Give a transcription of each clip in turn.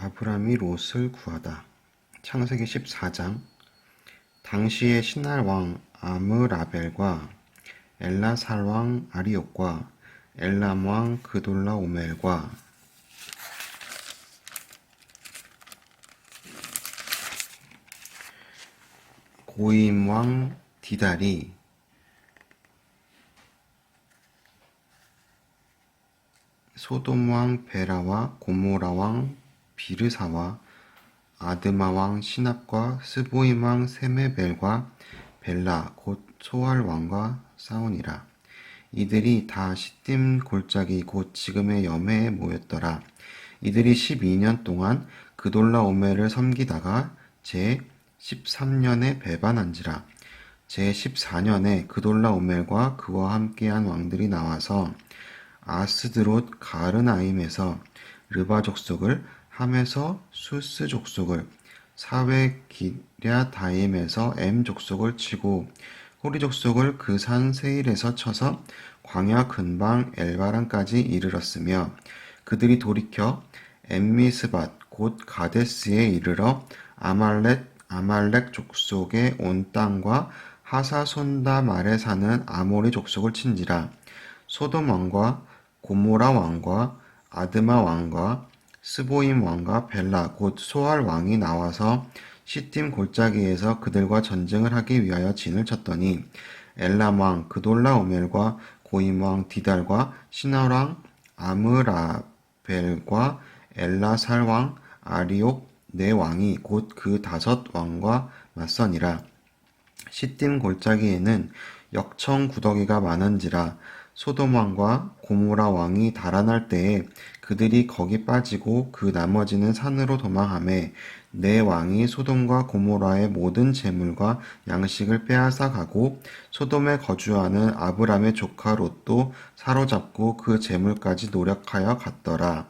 아브람이 롯을 구하다. 창세기 14장. 당시에 신할 왕 아므라벨과 엘라살 왕 아리옥과 엘람 왕 그돌라오멜과 고임 왕 디달이 소돔 왕 베라와 고모라 왕 비르사와 아드마 왕 시납과 스보임 왕 세메벨과 벨라 곧 소알 왕과 싸우니라. 이들이 다 시딤 골짜기 곧 지금의 여매에 모였더라. 이들이 12년 동안 그돌라오멜을 섬기다가 제 13년에 배반한지라. 제 14년에 그돌라오멜과 그와 함께한 왕들이 나와서 아스드롯 가르나임에서 르바 족속을, 함에서 수스 족속을, 사웨 기랴다임에서 엠 족속을 치고 호리 족속을 그 산 세일에서 쳐서 광야 근방 엘바란까지 이르렀으며, 그들이 돌이켜 엠미스밧 곧 가데스에 이르러 아말렉 족속의 온 땅과 하사손다말에 사는 아모리 족속을 친지라. 소돔 왕과 고모라 왕과 아드마 왕과 스보임 왕과 벨라 곧 소알 왕이 나와서 시딤 골짜기에서 그들과 전쟁을 하기 위하여 진을 쳤더니, 엘람 왕 그돌라오멜과 고임 왕 디달과 신할 왕 아므라벨과 엘라살 왕 아리옥 네 왕이 곧 그 5 왕과 맞서니라. 시딤 골짜기에는 역청 구더기가 많은지라. 소돔 왕과 고모라 왕이 달아날 때에 그들이 거기 빠지고 그 나머지는 산으로 도망하매 네 왕이 소돔과 고모라의 모든 재물과 양식을 빼앗아 가고, 소돔에 거주하는 아브람의 조카 롯도 사로잡고 그 재물까지 노력하여 갔더라.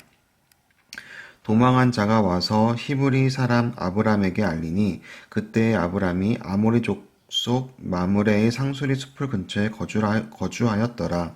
도망한 자가 와서 히브리 사람 아브람에게 알리니, 그때 아브람이 아모리 족속 마므레의 상수리 숲을 근처에 거주하였더라.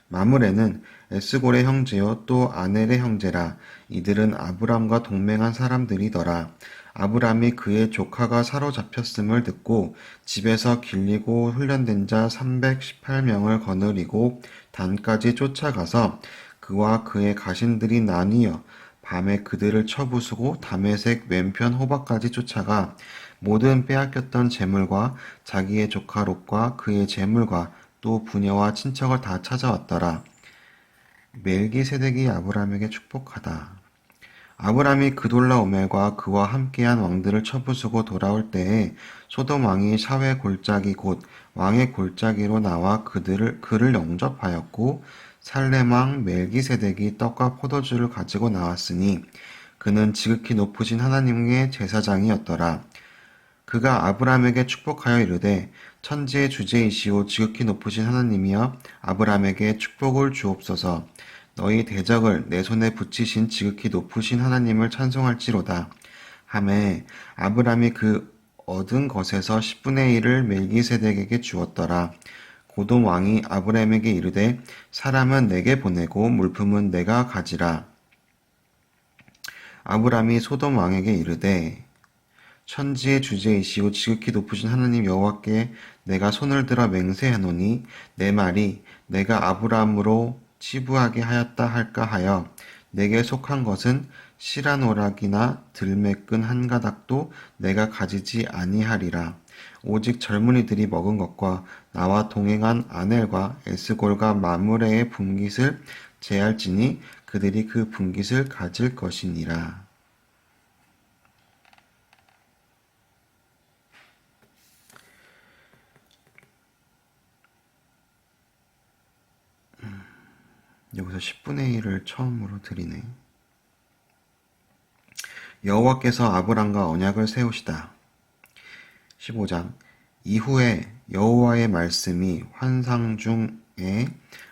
마므레는 에스골의 형제요 또 아넬의 형제라. 이들은 아브람과 동맹한 사람들이더라. 아브람이 그의 조카가 사로잡혔음을 듣고 집에서 길리고 훈련된 자 318명을 거느리고 단까지 쫓아가서 그와 그의 가신들이 나뉘어 밤에 그들을 쳐부수고 다메섹 왼편 호박까지 쫓아가 모든 빼앗겼던 재물과 자기의 조카 롯과 그의 재물과 또 부녀와 친척을 다 찾아왔더라. 멜기세덱이 아브람에게 축복하다. 아브람이 그돌라오멜과 그와 함께한 왕들을 쳐부수고 돌아올 때에 소돔 왕이 샤웨 골짜기 곧 왕의 골짜기로 나와 그를 영접하였고, 살렘 왕 멜기세덱이 떡과 포도주를 가지고 나왔으니 그는 지극히 높으신 하나님의 제사장이었더라. 그가 아브람에게 축복하여 이르되, 천지의 주제이시오 지극히 높으신 하나님이여 아브람에게 축복을 주옵소서. 너희 대적을 내 손에 붙이신 지극히 높으신 하나님을 찬송할지로다 하매, 아브람이 그 얻은 것에서 10분의 1을 멜기세덱에게 주었더라. 고돔 왕이 아브람에게 이르되, 사람은 내게 보내고 물품은 내가 가지라. 아브람이 소돔 왕에게 이르되, 천지의 주제이시오 지극히 높으신 하나님 여호와께 내가 손을 들어 맹세하노니 내 말이 내가 아브람으로 치부하게 하였다 할까 하여 내게 속한 것은 실한 오락이나 들매끈 한 가닥도 내가 가지지 아니하리라. 오직 젊은이들이 먹은 것과 나와 동행한 아넬과 에스골과 마므레의 분깃을 제할지니 그들이 그 분깃을 가질 것이니라. 여기서 10분의 1을 처음으로 드리네. 여호와께서 아브람과 언약을 세우시다. 15장. 이후에 여호와의 말씀이 환상 중에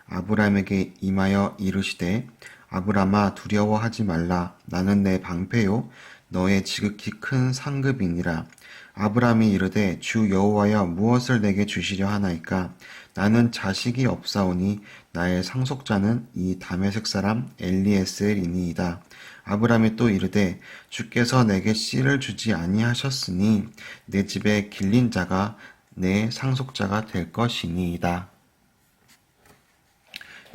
아브람에게 임하여 이르시되, 아브람아 두려워하지 말라. 나는 내 방패요 너의 지극히 큰 상급이니라. 아브람이 이르되, 주 여호와여 무엇을 내게 주시려 하나이까? 나는 자식이 없사오니 나의 상속자는 이 다메섹 사람 엘리에셀이니이다. 아브라함이 또 이르되 주께서 내게 씨를 주지 아니하셨으니 내 집에 길린 자가 내 상속자가 될 것이니이다.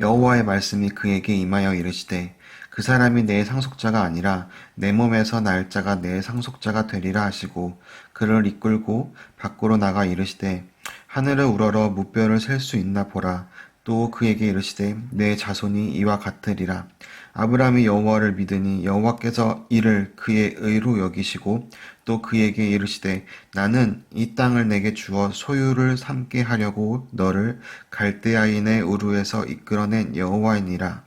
여호와의 말씀이 그에게 임하여 이르시되 그 사람이 내 상속자가 아니라 내 몸에서 날 자가 내 상속자가 되리라 하시고 그를 이끌고 밖으로 나가 이르시되 하늘을 우러러 무뼈를 셀 수 있나 보라. 또 그에게 이르시되 내 자손이 이와 같으리라. 아브라함이 여호와를 믿으니 여호와께서 이를 그의 의로 여기시고 또 그에게 이르시되 나는 이 땅을 내게 주어 소유를 삼게 하려고 너를 갈대아인의 우르에서 이끌어낸 여호와이니라.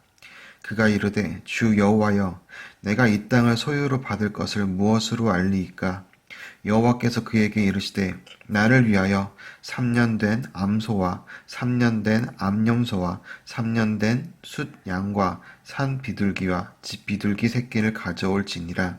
그가 이르되 주 여호와여 내가 이 땅을 소유로 받을 것을 무엇으로 알리이까? 여호와께서 그에게 이르시되 나를 위하여 3년 된 암소와 3년 된 암염소와 3년 된 숫 양과 산 비둘기와 집 비둘기 새끼를 가져올지니라.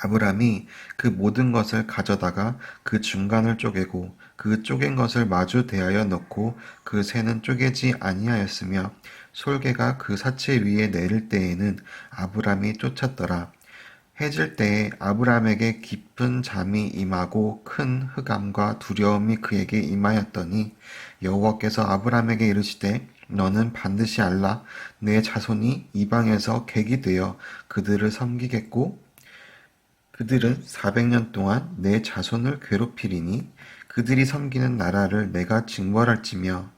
아브람이 그 모든 것을 가져다가 그 중간을 쪼개고 그 쪼갠 것을 마주 대하여 넣고 그 새는 쪼개지 아니하였으며 솔개가 그 사체 위에 내릴 때에는 아브람이 쫓았더라. 해질 때에 아브람에게 깊은 잠이 임하고 큰 흑암과 두려움이 그에게 임하였더니 여호와께서 아브람에게 이르시되 너는 반드시 알라 내 자손이 이방에서 객이 되어 그들을 섬기겠고 그들은 400년 동안 내 자손을 괴롭히리니 그들이 섬기는 나라를 내가 징벌할지며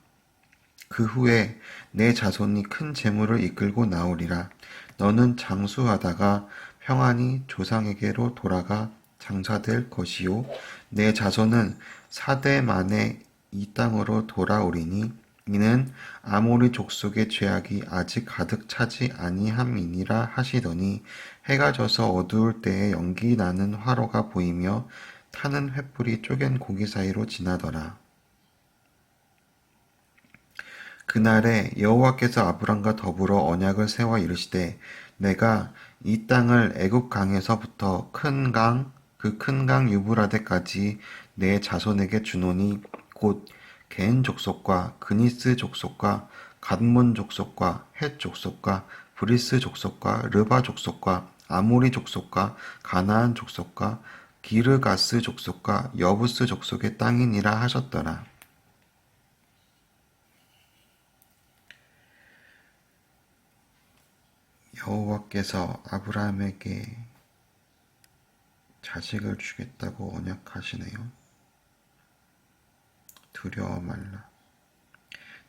그 후에 내 자손이 큰 재물을 이끌고 나오리라. 너는 장수하다가 평안히 조상에게로 돌아가 장사될 것이요 내 자손은 4대 만에 이 땅으로 돌아오리니 이는 아모리 족속의 죄악이 아직 가득 차지 아니함이니라 하시더니 해가 져서 어두울 때에 연기 나는 화로가 보이며 타는 횃불이 쪼갠 고기 사이로 지나더라. 그날에 여호와께서 아브람과 더불어 언약을 세워 이르시되 내가 이 땅을 애굽 강에서부터 큰 강, 그 큰 강 유브라데까지 내 자손에게 주노니 곧 겐 족속과 그니스 족속과 gad몬 족속과 헷 족속과 브리스 족속과 르바 족속과 아모리 족속과 가나안 족속과 기르가스 족속과 여부스 족속의 땅이니라 하셨더라. 여호와께서 아브라함에게 자식을 주겠다고 언약하시네요. 두려워 말라.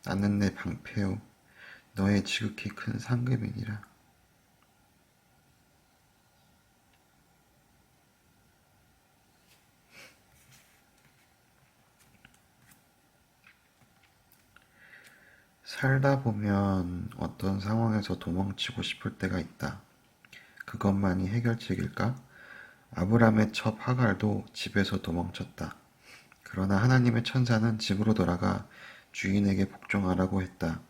나는 내 방패요 너의 지극히 큰 상급이니라. 살다 보면 어떤 상황에서 도망치고 싶을 때가 있다. 그것만이 해결책일까? 아브람의 첩 하갈도 집에서 도망쳤다. 그러나 하나님의 천사는 집으로 돌아가 주인에게 복종하라고 했다.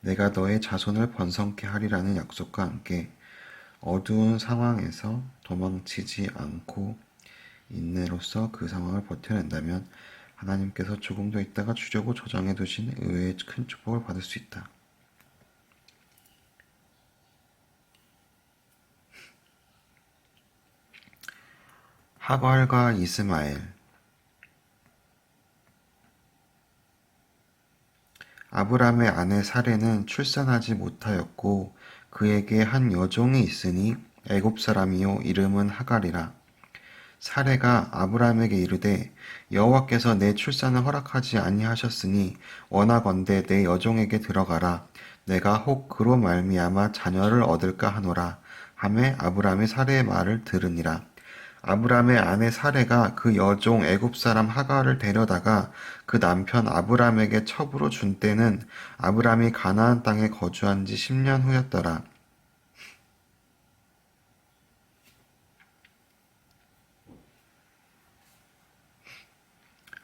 내가 너의 자손을 번성케 하리라는 약속과 함께 어두운 상황에서 도망치지 않고 인내로서 그 상황을 버텨낸다면 하나님께서 조금 더 있다가 주려고 저장해 두신 의외의 큰 축복을 받을 수 있다. 하갈과 이스마엘. 아브람의 아내 사레는 출산하지 못하였고 그에게 한 여종이 있으니 애굽 사람이요 이름은 하갈이라. 사레가 아브람에게 이르되 여호와께서 내 출산을 허락하지 아니하셨으니 원하건대 내 여종에게 들어가라. 내가 혹 그로 말미암아 자녀를 얻을까 하노라. 하매 아브람이 사레의 말을 들으니라. 아브람의 아내 사레가 그 여종 애굽 사람 하갈을 데려다가 그 남편 아브람에게 첩으로 준 때는 아브람이 가나안 땅에 거주한 지 10년 후였더라.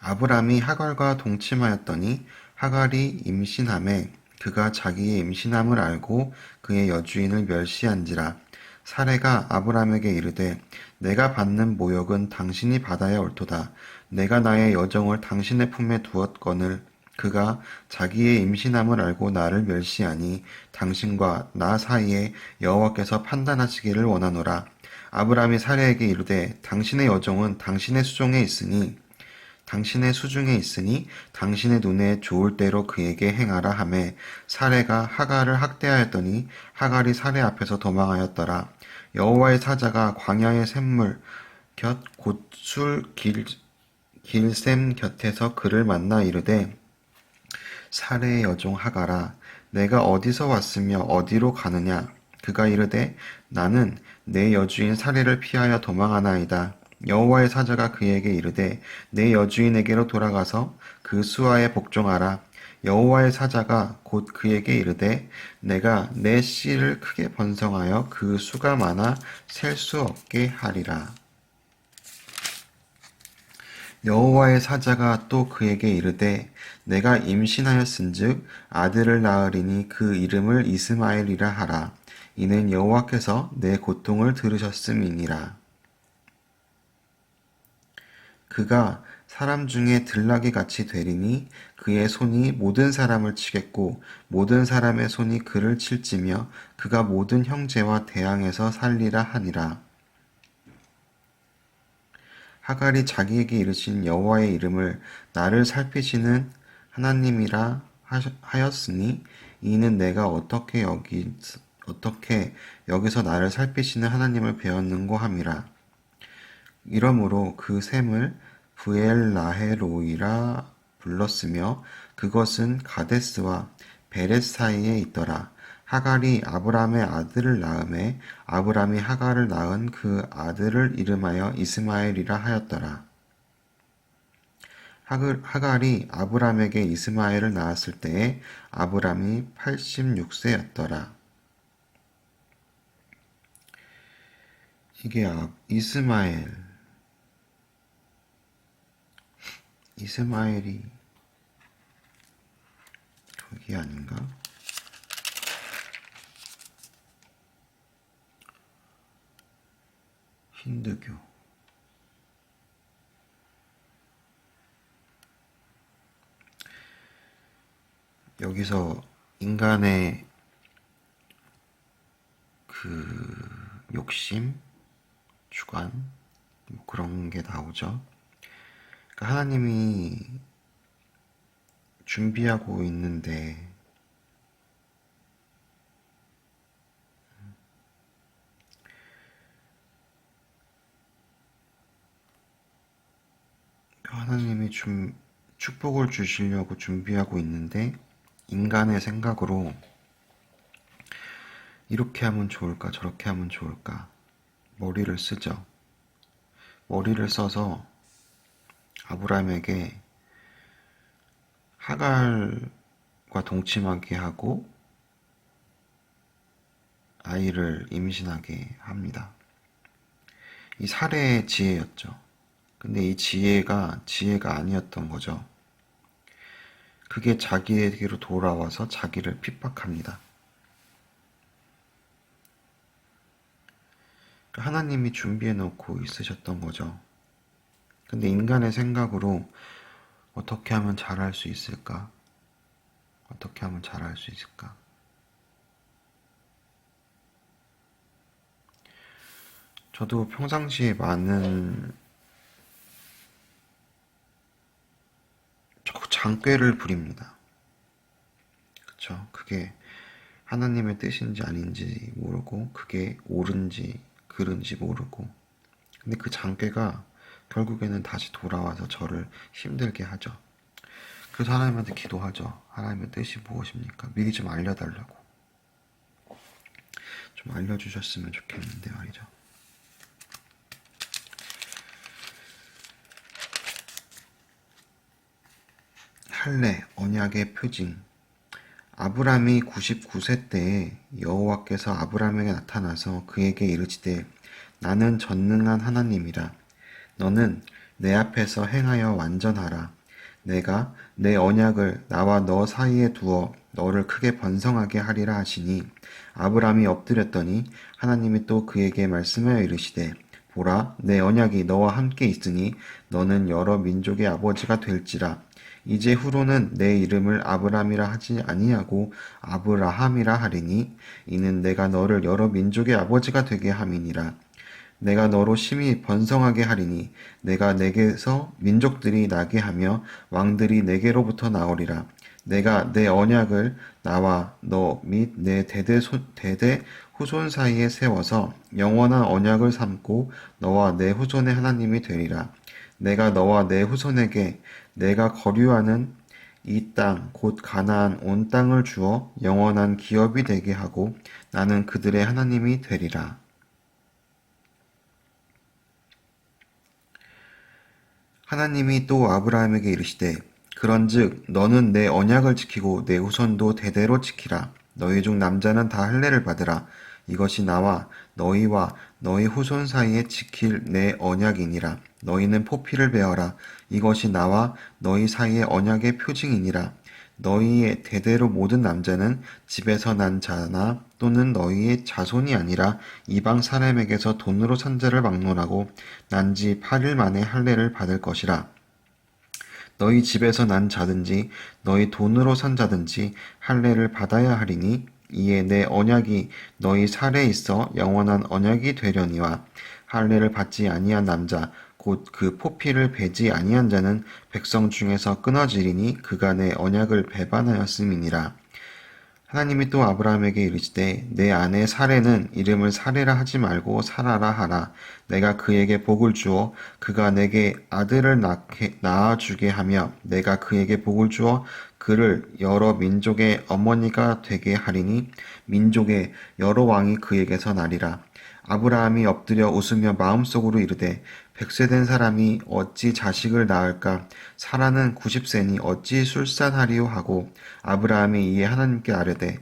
아브람이 하갈과 동침하였더니 하갈이 임신하매 그가 자기의 임신함을 알고 그의 여주인을 멸시한지라. 사레가 아브람에게 이르되 내가 받는 모욕은 당신이 받아야 옳도다. 내가 나의 여종을 당신의 품에 두었거늘 그가 자기의 임신함을 알고 나를 멸시하니 당신과 나 사이에 여호와께서 판단하시기를 원하노라. 아브라함이 사레에게 이르되 당신의 여종은 당신의 수중에 있으니 당신의 눈에 좋을 대로 그에게 행하라 하매 사레가 하갈을 학대하였더니 하갈이 사레 앞에서 도망하였더라. 여호와의 사자가 광야의 샘물 곁 곧 술 길샘 곁에서 그를 만나 이르되 사레의 여종 하갈아 내가 어디서 왔으며 어디로 가느냐. 그가 이르되 나는 내 여주인 사레를 피하여 도망하나이다. 여호와의 사자가 그에게 이르되 내 여주인에게로 돌아가서 그 수하에 복종하라. 여호와의 사자가 곧 그에게 이르되 내가 내 씨를 크게 번성하여 그 수가 많아 셀 수 없게 하리라. 여호와의 사자가 또 그에게 이르되 내가 임신하였은즉 아들을 낳으리니 그 이름을 이스마엘이라 하라. 이는 여호와께서 내 고통을 들으셨음이니라. 그가 사람 중에 들나귀 같이 되리니 그의 손이 모든 사람을 치겠고 모든 사람의 손이 그를 칠지며 그가 모든 형제와 대항해서 살리라 하니라. 하갈이 자기에게 이르신 여호와의 이름을 나를 살피시는 하나님이라 하였으니 이는 내가 어떻게 여기서 나를 살피시는 하나님을 배웠는고 함이라. 이러므로 그 샘을 브엘라헤로이라 불렀으며 그것은 가데스와 베렛 사이에 있더라. 하갈이 아브람의 아들을 낳음에 아브람이 하갈을 낳은 그 아들을 이름하여 이스마엘이라 하였더라. 하갈이 아브람에게 이스마엘을 낳았을 때에 아브람이 86세였더라. 이게 이스마엘이 저기 아닌가? 힌두교. 여기서 인간의 그 욕심, 주관, 뭐 그런 게 나오죠. 그러니까 하나님이 준비하고 있는데 하나님이 축복을 주시려고 준비하고 있는데 인간의 생각으로 이렇게 하면 좋을까 저렇게 하면 좋을까 머리를 쓰죠. 머리를 써서 아브라함에게 하갈과 동침하게 하고 아이를 임신하게 합니다. 이 사례의 지혜였죠. 근데 이 지혜가 아니었던 거죠. 그게 자기에게로 돌아와서 자기를 핍박합니다. 하나님이 준비해 놓고 있으셨던 거죠. 근데 인간의 생각으로 어떻게 하면 잘할 수 있을까? 어떻게 하면 잘할 수 있을까? 저도 평상시에 많은 장꾀를 부립니다. 그쵸? 그게 하나님의 뜻인지 아닌지 모르고 그게 옳은지 그른지 모르고 근데 그 장꾀가 결국에는 다시 돌아와서 저를 힘들게 하죠. 그래서 하나님한테 기도하죠. 하나님의 뜻이 무엇입니까? 미리 좀 알려달라고. 좀 알려주셨으면 좋겠는데 말이죠. 할례, 언약의 표징. 아브람이 99세 때에 여호와께서 아브람에게 나타나서 그에게 이르시되 나는 전능한 하나님이라. 너는 내 앞에서 행하여 완전하라. 내가 내 언약을 나와 너 사이에 두어 너를 크게 번성하게 하리라 하시니 아브람이 엎드렸더니 하나님이 또 그에게 말씀하여 이르시되 보라 내 언약이 너와 함께 있으니 너는 여러 민족의 아버지가 될지라. 이제 후로는 내 이름을 아브람이라 하지 아니하고 아브라함이라 하리니 이는 내가 너를 여러 민족의 아버지가 되게 함이니라. 내가 너로 심히 번성하게 하리니 내가 내게서 민족들이 나게 하며 왕들이 내게로부터 나오리라. 내가 내 언약을 나와 너 및 내 대대 후손 사이에 세워서 영원한 언약을 삼고 너와 내 후손의 하나님이 되리라. 내가 너와 내 후손에게 내가 거류하는 이 땅, 곧 가나안 온 땅을 주어 영원한 기업이 되게 하고 나는 그들의 하나님이 되리라. 하나님이 또 아브라함에게 이르시되 그런즉 너는 내 언약을 지키고 내 후손도 대대로 지키라. 너희 중 남자는 다 할례를 받으라. 이것이 나와 너희와 너희 후손 사이에 지킬 내 언약이니라. 너희는 포피를 베어라. 이것이 나와 너희 사이의 언약의 표징이니라. 너희의 대대로 모든 남자는 집에서 난 자나 또는 너희의 자손이 아니라 이방 사람에게서 돈으로 산 자를 막론하고 난 지 8일 만에 할례를 받을 것이라. 너희 집에서 난 자든지 너희 돈으로 산 자든지 할례를 받아야 하리니 이에 내 언약이 너희 살에 있어 영원한 언약이 되려니와 할례를 받지 아니한 남자 곧 그 포피를 베지 아니한 자는 백성 중에서 끊어지리니 그가 내 언약을 배반하였음이니라. 하나님이 또 아브라함에게 이르시되 내 아내 사레는 이름을 사레라 하지 말고 사라라 하라. 내가 그에게 복을 주어 그가 내게 아들을 낳아주게 하며 내가 그에게 복을 주어 그를 여러 민족의 어머니가 되게 하리니 민족의 여러 왕이 그에게서 나리라. 아브라함이 엎드려 웃으며 마음속으로 이르되 100세 된 사람이 어찌 자식을 낳을까? 사라는 90세니 어찌 술산하리요 하고 아브라함이 이에 하나님께 아뢰되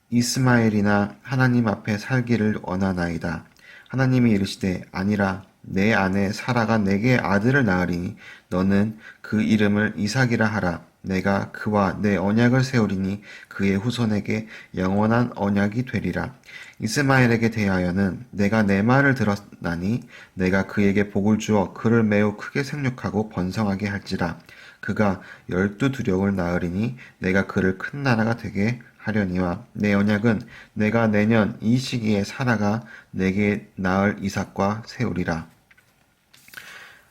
이스마엘이나 하나님 앞에 살기를 원하나이다. 하나님이 이르시되 아니라 내 아내 사라가 내게 아들을 낳으리니 너는 그 이름을 이삭이라 하라. 내가 그와 내 언약을 세우리니 그의 후손에게 영원한 언약이 되리라. 이스마엘에게 대하여는 내가 내 말을 들었나니 내가 그에게 복을 주어 그를 매우 크게 생육하고 번성하게 할지라. 그가 12두력을 낳으리니 내가 그를 큰 나라가 되게 하려니와 내 언약은 내가 내년 이 시기에 사라가 내게 낳을 이삭과 세우리라.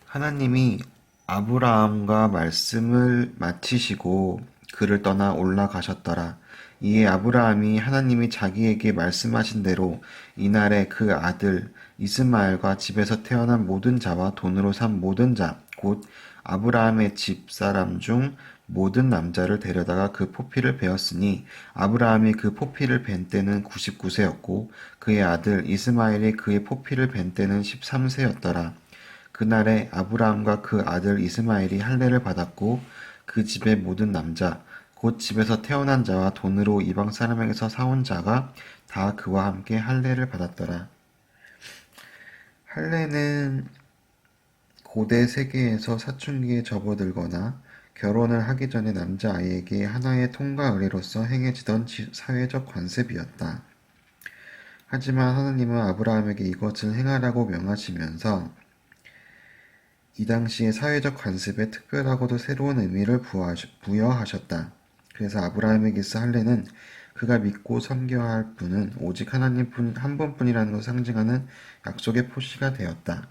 하나님이 아브라함과 말씀을 마치시고 그를 떠나 올라가셨더라. 이에 아브라함이 하나님이 자기에게 말씀하신 대로 이날에 그 아들 이스마엘과 집에서 태어난 모든 자와 돈으로 산 모든 자, 곧 아브라함의 집사람 중 모든 남자를 데려다가 그 포피를 베었으니 아브라함이 그 포피를 벤 때는 99세였고 그의 아들 이스마엘이 그의 포피를 벤 때는 13세였더라. 그날에 아브라함과 그 아들 이스마엘이 할례를 받았고 그 집의 모든 남자 곧 집에서 태어난 자와 돈으로 이방 사람에게서 사온 자가 다 그와 함께 할례를 받았더라. 할례는 고대 세계에서 사춘기에 접어들거나 결혼을 하기 전에 남자아이에게 하나의 통과 의례로서 행해지던 사회적 관습이었다. 하지만 하나님은 아브라함에게 이것을 행하라고 명하시면서 이 당시의 사회적 관습에 특별하고도 새로운 의미를 부여하셨다. 그래서 아브라함에게 있어 할례는 그가 믿고 섬겨야 할 분은 오직 하나님 한 분뿐이라는 것을 상징하는 약속의 표시가 되었다.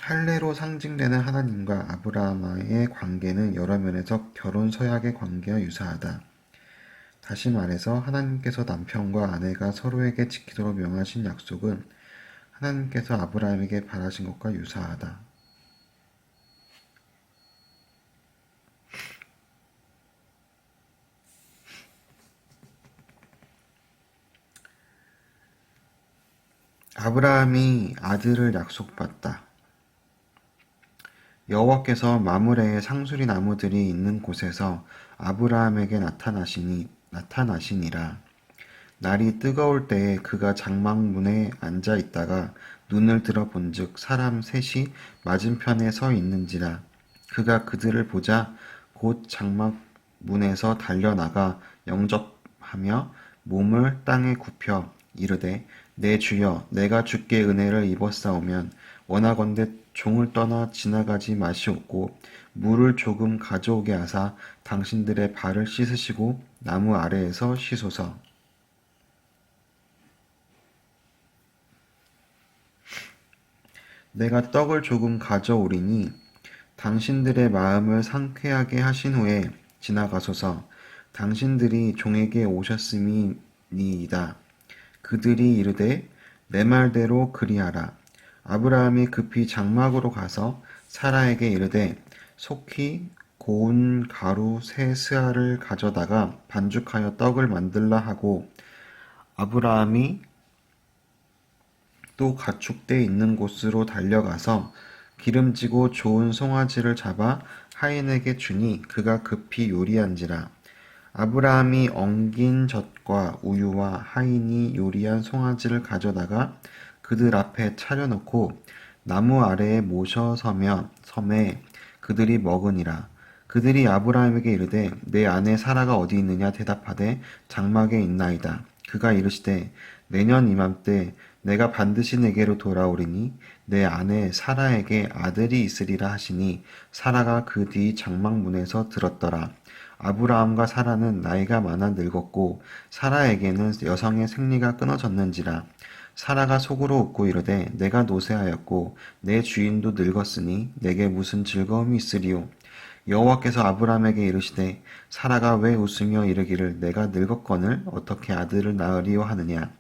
할례로 상징되는 하나님과 아브라함의 관계는 여러 면에서 결혼 서약의 관계와 유사하다. 다시 말해서 하나님께서 남편과 아내가 서로에게 지키도록 명하신 약속은 하나님께서 아브라함에게 바라신 것과 유사하다. 아브라함이 아들을 약속받다. 여호와께서 마므레의 상수리 나무들이 있는 곳에서 아브라함에게 나타나시니라. 날이 뜨거울 때에 그가 장막문에 앉아 있다가 눈을 들어 본즉 사람 셋이 맞은편에 서 있는지라. 그가 그들을 보자 곧 장막문에서 달려나가 영접하며 몸을 땅에 굽혀 이르되 내 주여 내가 주께 은혜를 입었사오면 원하건대 종을 떠나 지나가지 마시옵고 물을 조금 가져오게 하사 당신들의 발을 씻으시고 나무 아래에서 쉬소서. 내가 떡을 조금 가져오리니 당신들의 마음을 상쾌하게 하신 후에 지나가소서. 당신들이 종에게 오셨음이니이다. 그들이 이르되 내 말대로 그리하라. 아브라함이 급히 장막으로 가서 사라에게 이르되 속히 고운 가루 세 스아를 가져다가 반죽하여 떡을 만들라 하고 아브라함이 또 가축대 있는 곳으로 달려가서 기름지고 좋은 송아지를 잡아 하인에게 주니 그가 급히 요리한지라. 아브라함이 엉긴 젖과 우유와 하인이 요리한 송아지를 가져다가 그들 앞에 차려놓고 나무 아래에 모셔 서며 섬에 그들이 먹으니라. 그들이 아브라함에게 이르되 내 아내 사라가 어디 있느냐 대답하되 장막에 있나이다. 그가 이르시되 내년 이맘때 내가 반드시 내게로 돌아오리니 내 아내 사라에게 아들이 있으리라 하시니 사라가 그 뒤 장막문에서 들었더라. 아브라함과 사라는 나이가 많아 늙었고 사라에게는 여성의 생리가 끊어졌는지라. 사라가 속으로 웃고 이르되 내가 노쇠하였고 내 주인도 늙었으니 내게 무슨 즐거움이 있으리요. 여호와께서 아브라함에게 이르시되 사라가 왜 웃으며 이르기를 내가 늙었거늘 어떻게 아들을 낳으리요 하느냐.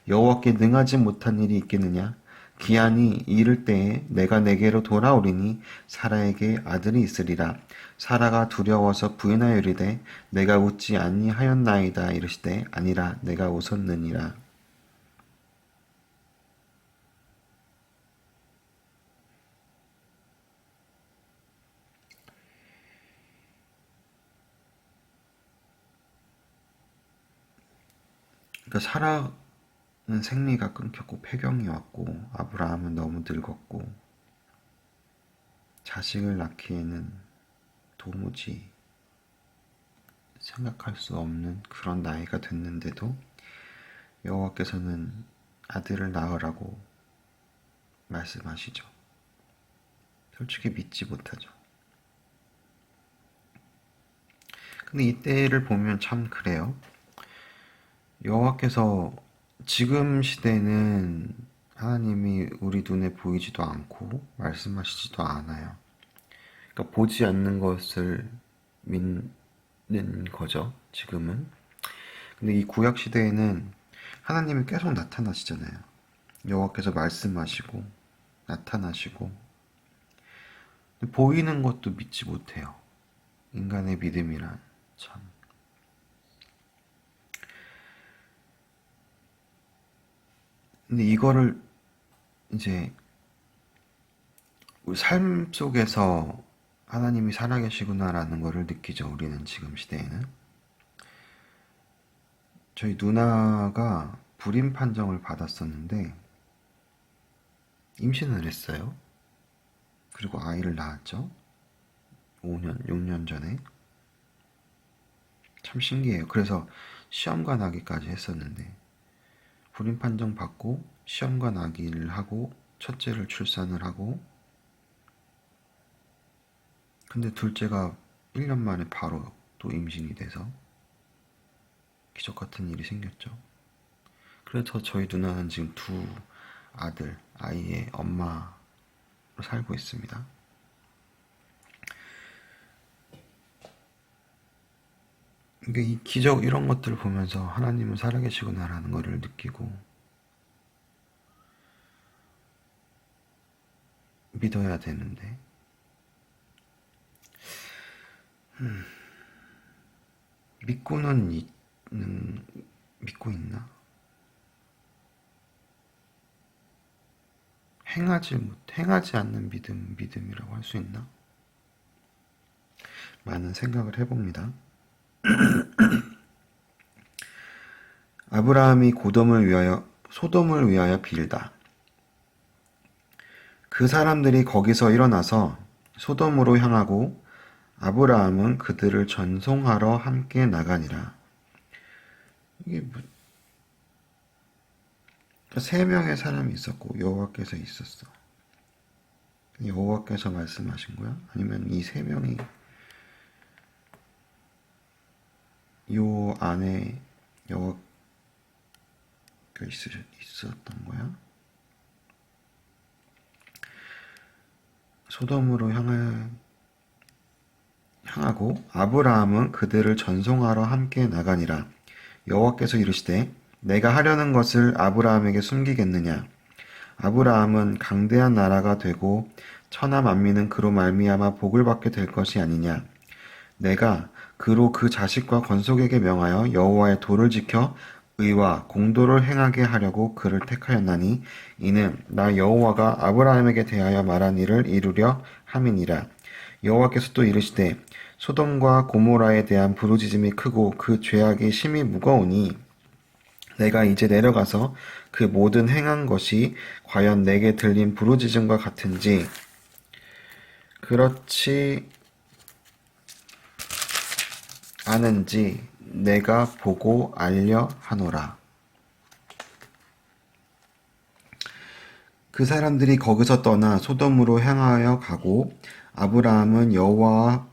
여호와께 능하지 못한 일이 있겠느냐. 기한이 이를 때에 내가 내게로 돌아오리니 사라에게 아들이 있으리라. 사라가 두려워서 부인하여 이르되 내가 웃지 아니하였나이다. 이르시되 아니라 내가 웃었느니라. 그러니까 사라는 생리가 끊겼고 폐경이 왔고 아브라함은 너무 늙었고 자식을 낳기에는 도무지 생각할 수 없는 그런 나이가 됐는데도 여호와께서는 아들을 낳으라고 말씀하시죠. 솔직히 믿지 못하죠. 근데 이때를 보면 참 그래요. 여호와께서 지금 시대는 하나님이 우리 눈에 보이지도 않고 말씀하시지도 않아요. 그러니까 보지 않는 것을 믿는 거죠, 지금은. 근데 이 구약 시대에는 하나님이 계속 나타나시잖아요. 여호와께서 말씀하시고 나타나시고 보이는 것도 믿지 못해요. 인간의 믿음이란 참. 근데 이거를 이제 우리 삶 속에서 하나님이 살아계시구나라는 거를 느끼죠. 우리는 지금 시대에는. 저희 누나가 불임 판정을 받았었는데 임신을 했어요. 그리고 아이를 낳았죠. 5년, 6년 전에. 참 신기해요. 그래서 시험관 나기까지 했었는데 불임 판정 받고 시험관 나기를 하고 첫째를 출산을 하고 근데 둘째가 1년 만에 바로 또 임신이 돼서 기적 같은 일이 생겼죠. 그래서 저희 누나는 지금 두 아이의 엄마로 살고 있습니다. 그러니까 이 기적 이런 것들을 보면서 하나님은 살아계시구나라는 것을 느끼고 믿어야 되는데 믿고 있나? 행하지 않는 믿음이라고 할 수 있나? 많은 생각을 해봅니다. 아브라함이 소돔을 위하여 빌다. 그 사람들이 거기서 일어나서 소돔으로 향하고 아브라함은 그들을 전송하러 함께 나가니라. 이게 세 명의 사람이 있었고 여호와께서 있었어. 여호와께서 말씀하신 거야? 아니면 이 세 명이 요 안에 여호와가 있었던 거야? 소돔으로 향하고 아브라함은 그들을 전송하러 함께 나가니라. 여호와께서 이르시되 내가 하려는 것을 아브라함에게 숨기겠느냐? 아브라함은 강대한 나라가 되고 천하 만민은 그로 말미암아 복을 받게 될 것이 아니냐? 내가 그로 그 자식과 건속에게 명하여 여호와의 도를 지켜 의와 공도를 행하게 하려고 그를 택하였나니 이는 나 여호와가 아브라함에게 대하여 말한 일을 이루려 함이니라. 여호와께서 또 이르시되 소돔과 고모라에 대한 부르짖음이 크고 그 죄악이 심히 무거우니 내가 이제 내려가서 그 모든 행한 것이 과연 내게 들린 부르짖음과 같은지 그렇지 않은지 내가 보고 알려 하노라. 그 사람들이 거기서 떠나 소돔으로 향하여 가고 아브라함은 여호와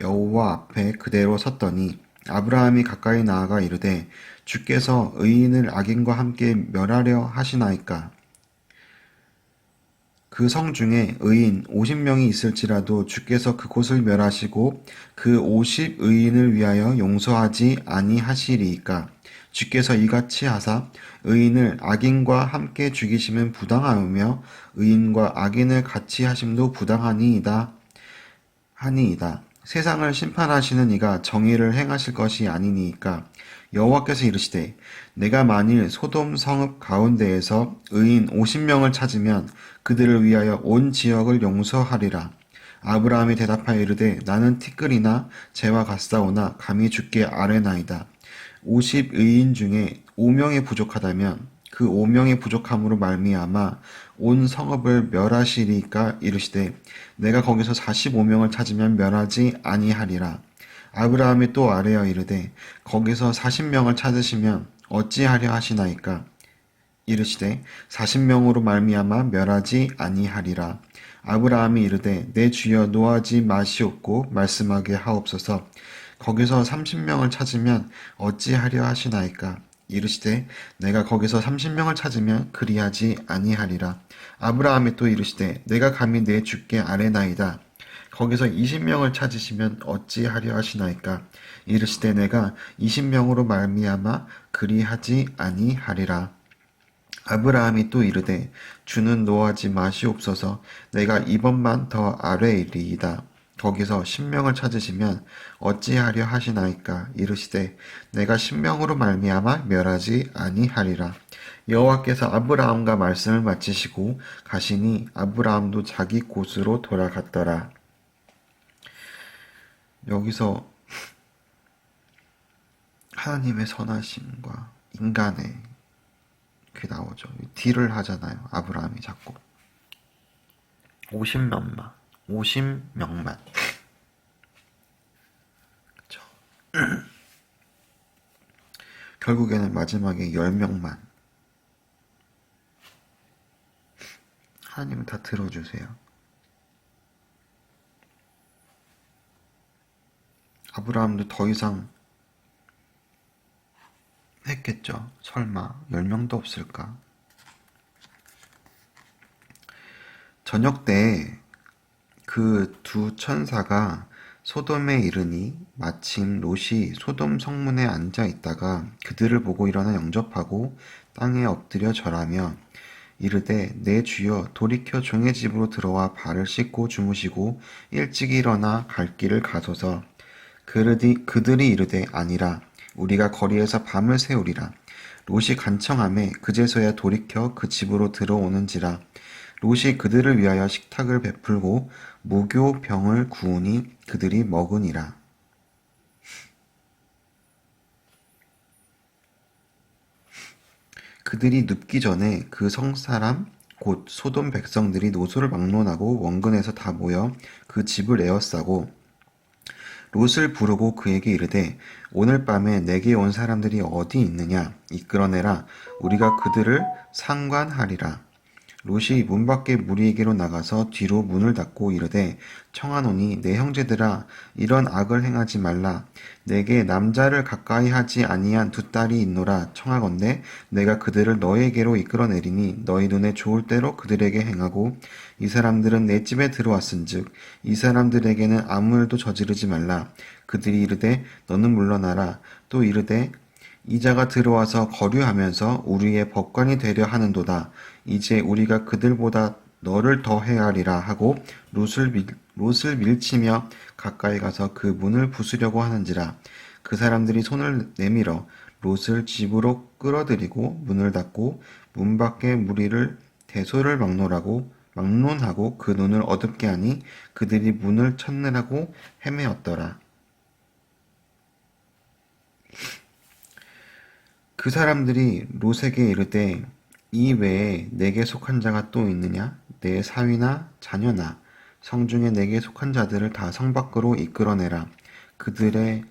앞에 그대로 섰더니 아브라함이 가까이 나아가 이르되 주께서 의인을 악인과 함께 멸하려 하시나이까? 그 성 중에 의인 50명이 있을지라도 주께서 그곳을 멸하시고 그 50 의인을 위하여 용서하지 아니하시리이까? 주께서 이같이 하사 의인을 악인과 함께 죽이시면 부당하며 의인과 악인을 같이 하심도 부당하니이다 하니이다. 세상을 심판하시는 이가 정의를 행하실 것이 아니니이까? 여호와께서 이르시되 내가 만일 소돔 성읍 가운데에서 의인 50명을 찾으면 그들을 위하여 온 지역을 용서하리라. 아브라함이 대답하여 이르되 나는 티끌이나 재와 같사오나 감히 주께 아뢰나이다. 50 의인 중에 5명이 부족하다면 그 5명이 부족함으로 말미암아 온 성읍을 멸하시리까? 이르시되 내가 거기서 45명을 찾으면 멸하지 아니하리라. 아브라함이 또 아뢰어 이르되 거기서 40명을 찾으시면 어찌하려 하시나이까? 이르시되 40명으로 말미암아 멸하지 아니하리라. 아브라함이 이르되 내 주여 노하지 마시옵고 말씀하게 하옵소서. 거기서 30명을 찾으면 어찌하려 하시나이까? 이르시되 내가 거기서 30명을 찾으면 그리하지 아니하리라. 아브라함이 또 이르시되 내가 감히 내 주께 아뢰나이다. 거기서 20명을 찾으시면 어찌하려 하시나이까? 이르시되 내가 20명으로 말미암아 그리하지 아니하리라. 아브라함이 또 이르되 주는 노하지 마시옵소서. 내가 이번만 더 아뢰리이다. 거기서 10명을 찾으시면 어찌하려 하시나이까? 이르시되 내가 10명으로 말미암아 멸하지 아니하리라. 여호와께서 아브라함과 말씀을 마치시고 가시니 아브라함도 자기 곳으로 돌아갔더라. 여기서 하나님의 선하심과 인간의 그게 나오죠. 딜을 하잖아요. 아브라함이 자꾸 50명만 그쵸. 결국에는 마지막에 10명만. 하나님은 다 들어주세요. 아브라함도 더 이상 했겠죠. 설마 10명도 없을까? 저녁 때 그 두 천사가 소돔에 이르니 마침 롯이 소돔 성문에 앉아 있다가 그들을 보고 일어나 영접하고 땅에 엎드려 절하며 이르되 내 주여 돌이켜 종의 집으로 들어와 발을 씻고 주무시고 일찍 일어나 갈 길을 가소서. 그들이 이르되 아니라 우리가 거리에서 밤을 새우리라. 롯이 간청하매 그제서야 돌이켜 그 집으로 들어오는지라. 롯이 그들을 위하여 식탁을 베풀고 무교병을 구우니 그들이 먹으니라. 그들이 눕기 전에 그 성사람 곧 소돔 백성들이 노소를 막론하고 원근에서 다 모여 그 집을 에워싸고 롯을 부르고 그에게 이르되 오늘 밤에 내게 온 사람들이 어디 있느냐 이끌어내라. 우리가 그들을 상관하리라. 롯이 문 밖에 무리에게로 나가서 뒤로 문을 닫고 이르되 청하노니 내 형제들아 이런 악을 행하지 말라. 내게 남자를 가까이 하지 아니한 두 딸이 있노라. 청하건대 내가 그들을 너에게로 이끌어내리니 너희 눈에 좋을 대로 그들에게 행하고 이 사람들은 내 집에 들어왔은즉 이 사람들에게는 아무 일도 저지르지 말라. 그들이 이르되 너는 물러나라. 또 이르되 이자가 들어와서 거류하면서 우리의 법관이 되려 하는도다. 이제 우리가 그들보다 너를 더 헤아리라 하고 롯을 밀치며 가까이 가서 그 문을 부수려고 하는지라. 그 사람들이 손을 내밀어 롯을 집으로 끌어들이고 문을 닫고 문 밖에 무리를 대소를 막론하고 그 눈을 어둡게 하니 그들이 문을 찾느라고 헤매었더라. 그 사람들이 롯에게 이르되 이 외에 내게 속한 자가 또 있느냐? 내 사위나 자녀나 성중에 내게 속한 자들을 다 성 밖으로 이끌어내라. 그들에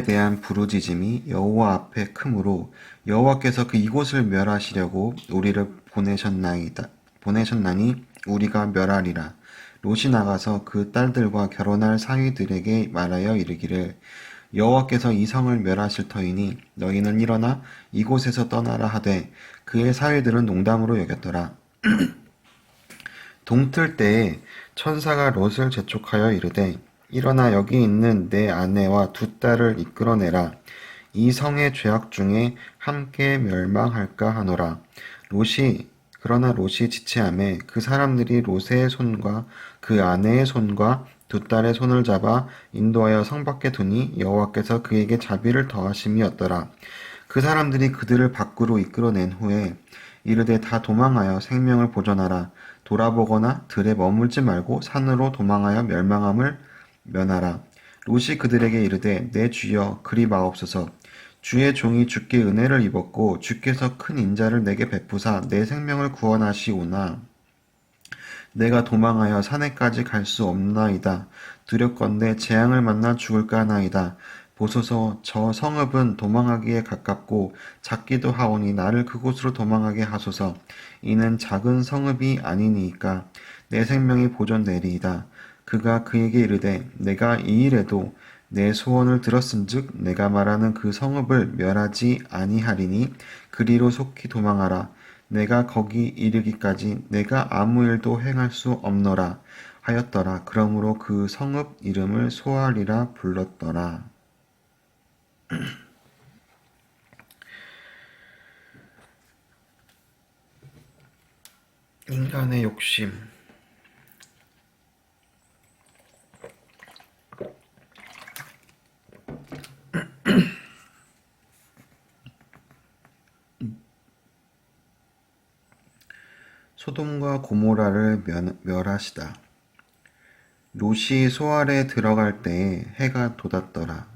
대한 부르짖음이 여호와 앞에 크므로 여호와께서 그 이곳을 멸하시려고 우리를 보내셨나니 우리가 멸하리라. 롯이 나가서 그 딸들과 결혼할 사위들에게 말하여 이르기를 여호와께서 이 성을 멸하실 터이니 너희는 일어나 이곳에서 떠나라 하되 그의 사위들은 농담으로 여겼더라. 동틀 때에 천사가 롯을 재촉하여 이르되 일어나 여기 있는 내 아내와 두 딸을 이끌어내라. 이 성의 죄악 중에 함께 멸망할까 하노라. 그러나 롯이 지체하매 그 사람들이 롯의 손과 그 아내의 손과 두 딸의 손을 잡아 인도하여 성 밖에 두니 여호와께서 그에게 자비를 더하심이었더라. 그 사람들이 그들을 밖으로 이끌어낸 후에 이르되 다 도망하여 생명을 보존하라. 돌아보거나 들에 머물지 말고 산으로 도망하여 멸망함을 면하라. 롯이 그들에게 이르되 내 주여 그리 마옵소서. 주의 종이 주께 은혜를 입었고 주께서 큰 인자를 내게 베푸사 내 생명을 구원하시오나 내가 도망하여 산에까지 갈 수 없나이다. 두렵건대 재앙을 만나 죽을까 하나이다. 보소서 저 성읍은 도망하기에 가깝고 작기도 하오니 나를 그곳으로 도망하게 하소서. 이는 작은 성읍이 아니니이까 내 생명이 보존되리이다. 그가 그에게 이르되 내가 이 일에도 내 소원을 들었은즉 내가 말하는 그 성읍을 멸하지 아니하리니 그리로 속히 도망하라. 내가 거기 이르기까지 내가 아무 일도 행할 수 없노라 하였더라. 그러므로 그 성읍 이름을 소알이라 불렀더라. 인간의 욕심. 소돔과 고모라를 멸하시다. 롯이 소알에 들어갈 때에 해가 돋았더라.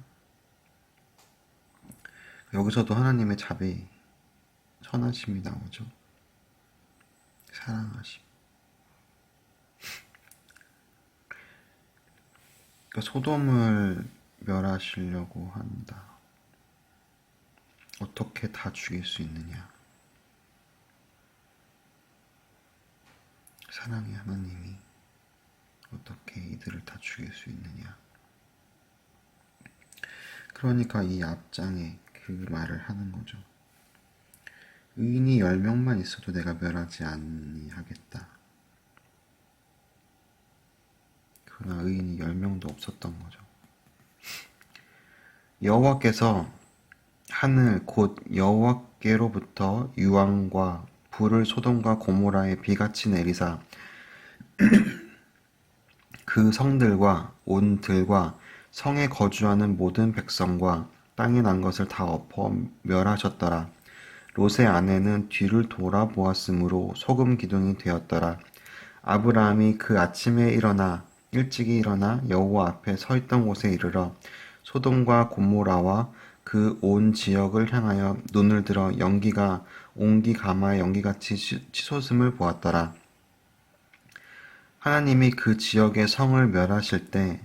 여기서도 하나님의 자비, 선하심이 나오죠. 사랑하심. 그러니까 소돔을 멸하시려고 한다. 어떻게 다 죽일 수 있느냐? 사랑의 하나님이 어떻게 이들을 다 죽일 수 있느냐? 그러니까 이 앞장에 그 말을 하는 거죠. 의인이 10명만 있어도 내가 멸하지 아니하겠다. 그러나 의인이 10명도 없었던 거죠. 여호와께서 하늘 곧 여호와께로부터 유황과 불을 소돔과 고모라에 비같이 내리사 그 성들과 온 들과 성에 거주하는 모든 백성과 땅에 난 것을 다 엎어 멸하셨더라. 롯의 아내는 뒤를 돌아보았으므로 소금 기둥이 되었더라. 아브라함이 그 아침에 일찍이 일어나 여호와 앞에 서 있던 곳에 이르러 소돔과 고모라와 그 온 지역을 향하여 눈을 들어 연기가 옹기 가마의 연기같이 치솟음을 보았더라. 하나님이 그 지역의 성을 멸하실 때,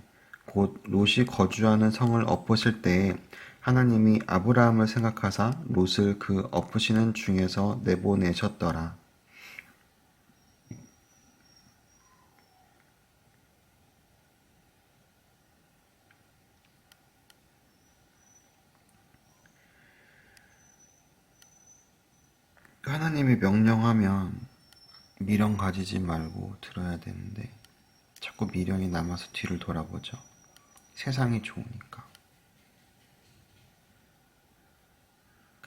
곧 롯이 거주하는 성을 엎으실 때에 하나님이 아브라함을 생각하사 롯을 그 엎으시는 중에서 내보내셨더라. 하나님이 명령하면 미련 가지지 말고 들어야 되는데 자꾸 미련이 남아서 뒤를 돌아보죠. 세상이 좋으니까.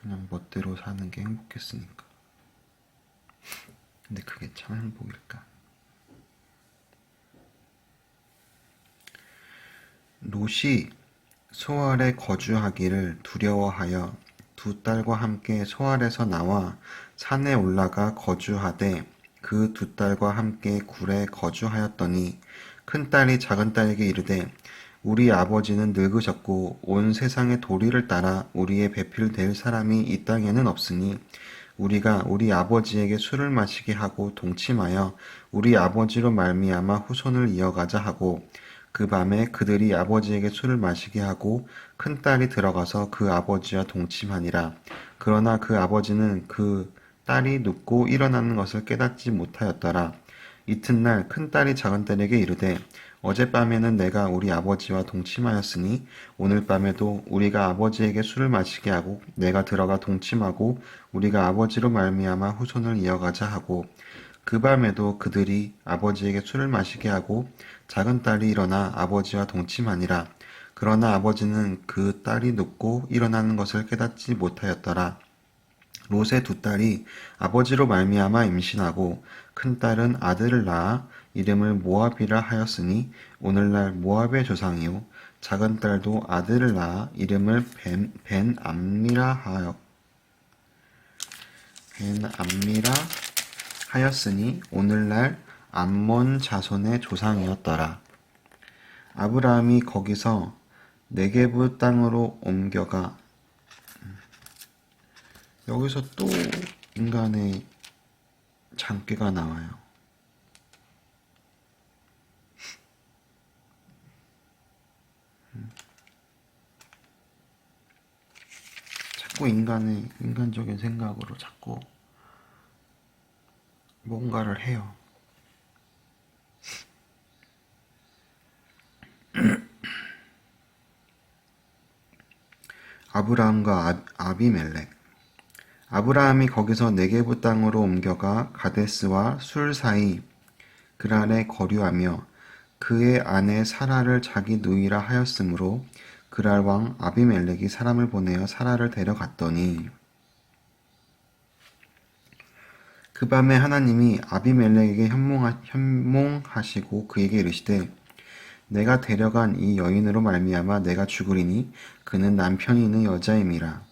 그냥 멋대로 사는 게 행복했으니까. 근데 그게 참 행복일까? 롯이 소알에 거주하기를 두려워하여 두 딸과 함께 소알에서 나와 산에 올라가 거주하되 그 두 딸과 함께 굴에 거주하였더니 큰 딸이 작은 딸에게 이르되 우리 아버지는 늙으셨고 온 세상의 도리를 따라 우리의 배필될 사람이 이 땅에는 없으니 우리가 우리 아버지에게 술을 마시게 하고 동침하여 우리 아버지로 말미암아 후손을 이어가자 하고 그 밤에 그들이 아버지에게 술을 마시게 하고 큰 딸이 들어가서 그 아버지와 동침하니라. 그러나 그 아버지는 그 딸이 눕고 일어나는 것을 깨닫지 못하였더라. 이튿날 큰 딸이 작은 딸에게 이르되 어젯밤에는 내가 우리 아버지와 동침하였으니 오늘 밤에도 우리가 아버지에게 술을 마시게 하고 내가 들어가 동침하고 우리가 아버지로 말미암아 후손을 이어가자 하고 그 밤에도 그들이 아버지에게 술을 마시게 하고 작은 딸이 일어나 아버지와 동침하니라. 그러나 아버지는 그 딸이 눕고 일어나는 것을 깨닫지 못하였더라. 롯의 두 딸이 아버지로 말미암아 임신하고 큰 딸은 아들을 낳아 이름을 모압이라 하였으니 오늘날 모압의 조상이요 작은 딸도 아들을 낳아 이름을 벤암미라 하였으니 오늘날 암몬 자손의 조상이었더라. 아브라함이 거기서 네게부 땅으로 옮겨가. 여기서 또 인간의 장깨가 나와요. 자꾸 인간적인 생각으로 자꾸 뭔가를 해요. 아브라함과 아비멜렉. 아브라함이 거기서 네게부 땅으로 옮겨가 가데스와 술 사이 그랄에 거류하며 그의 아내 사라를 자기 누이라 하였으므로 그랄 왕 아비멜렉이 사람을 보내어 사라를 데려갔더니 그 밤에 하나님이 아비멜렉에게 현몽하시고 그에게 이르시되 내가 데려간 이 여인으로 말미암아 내가 죽으리니 그는 남편이 있는 여자임이라.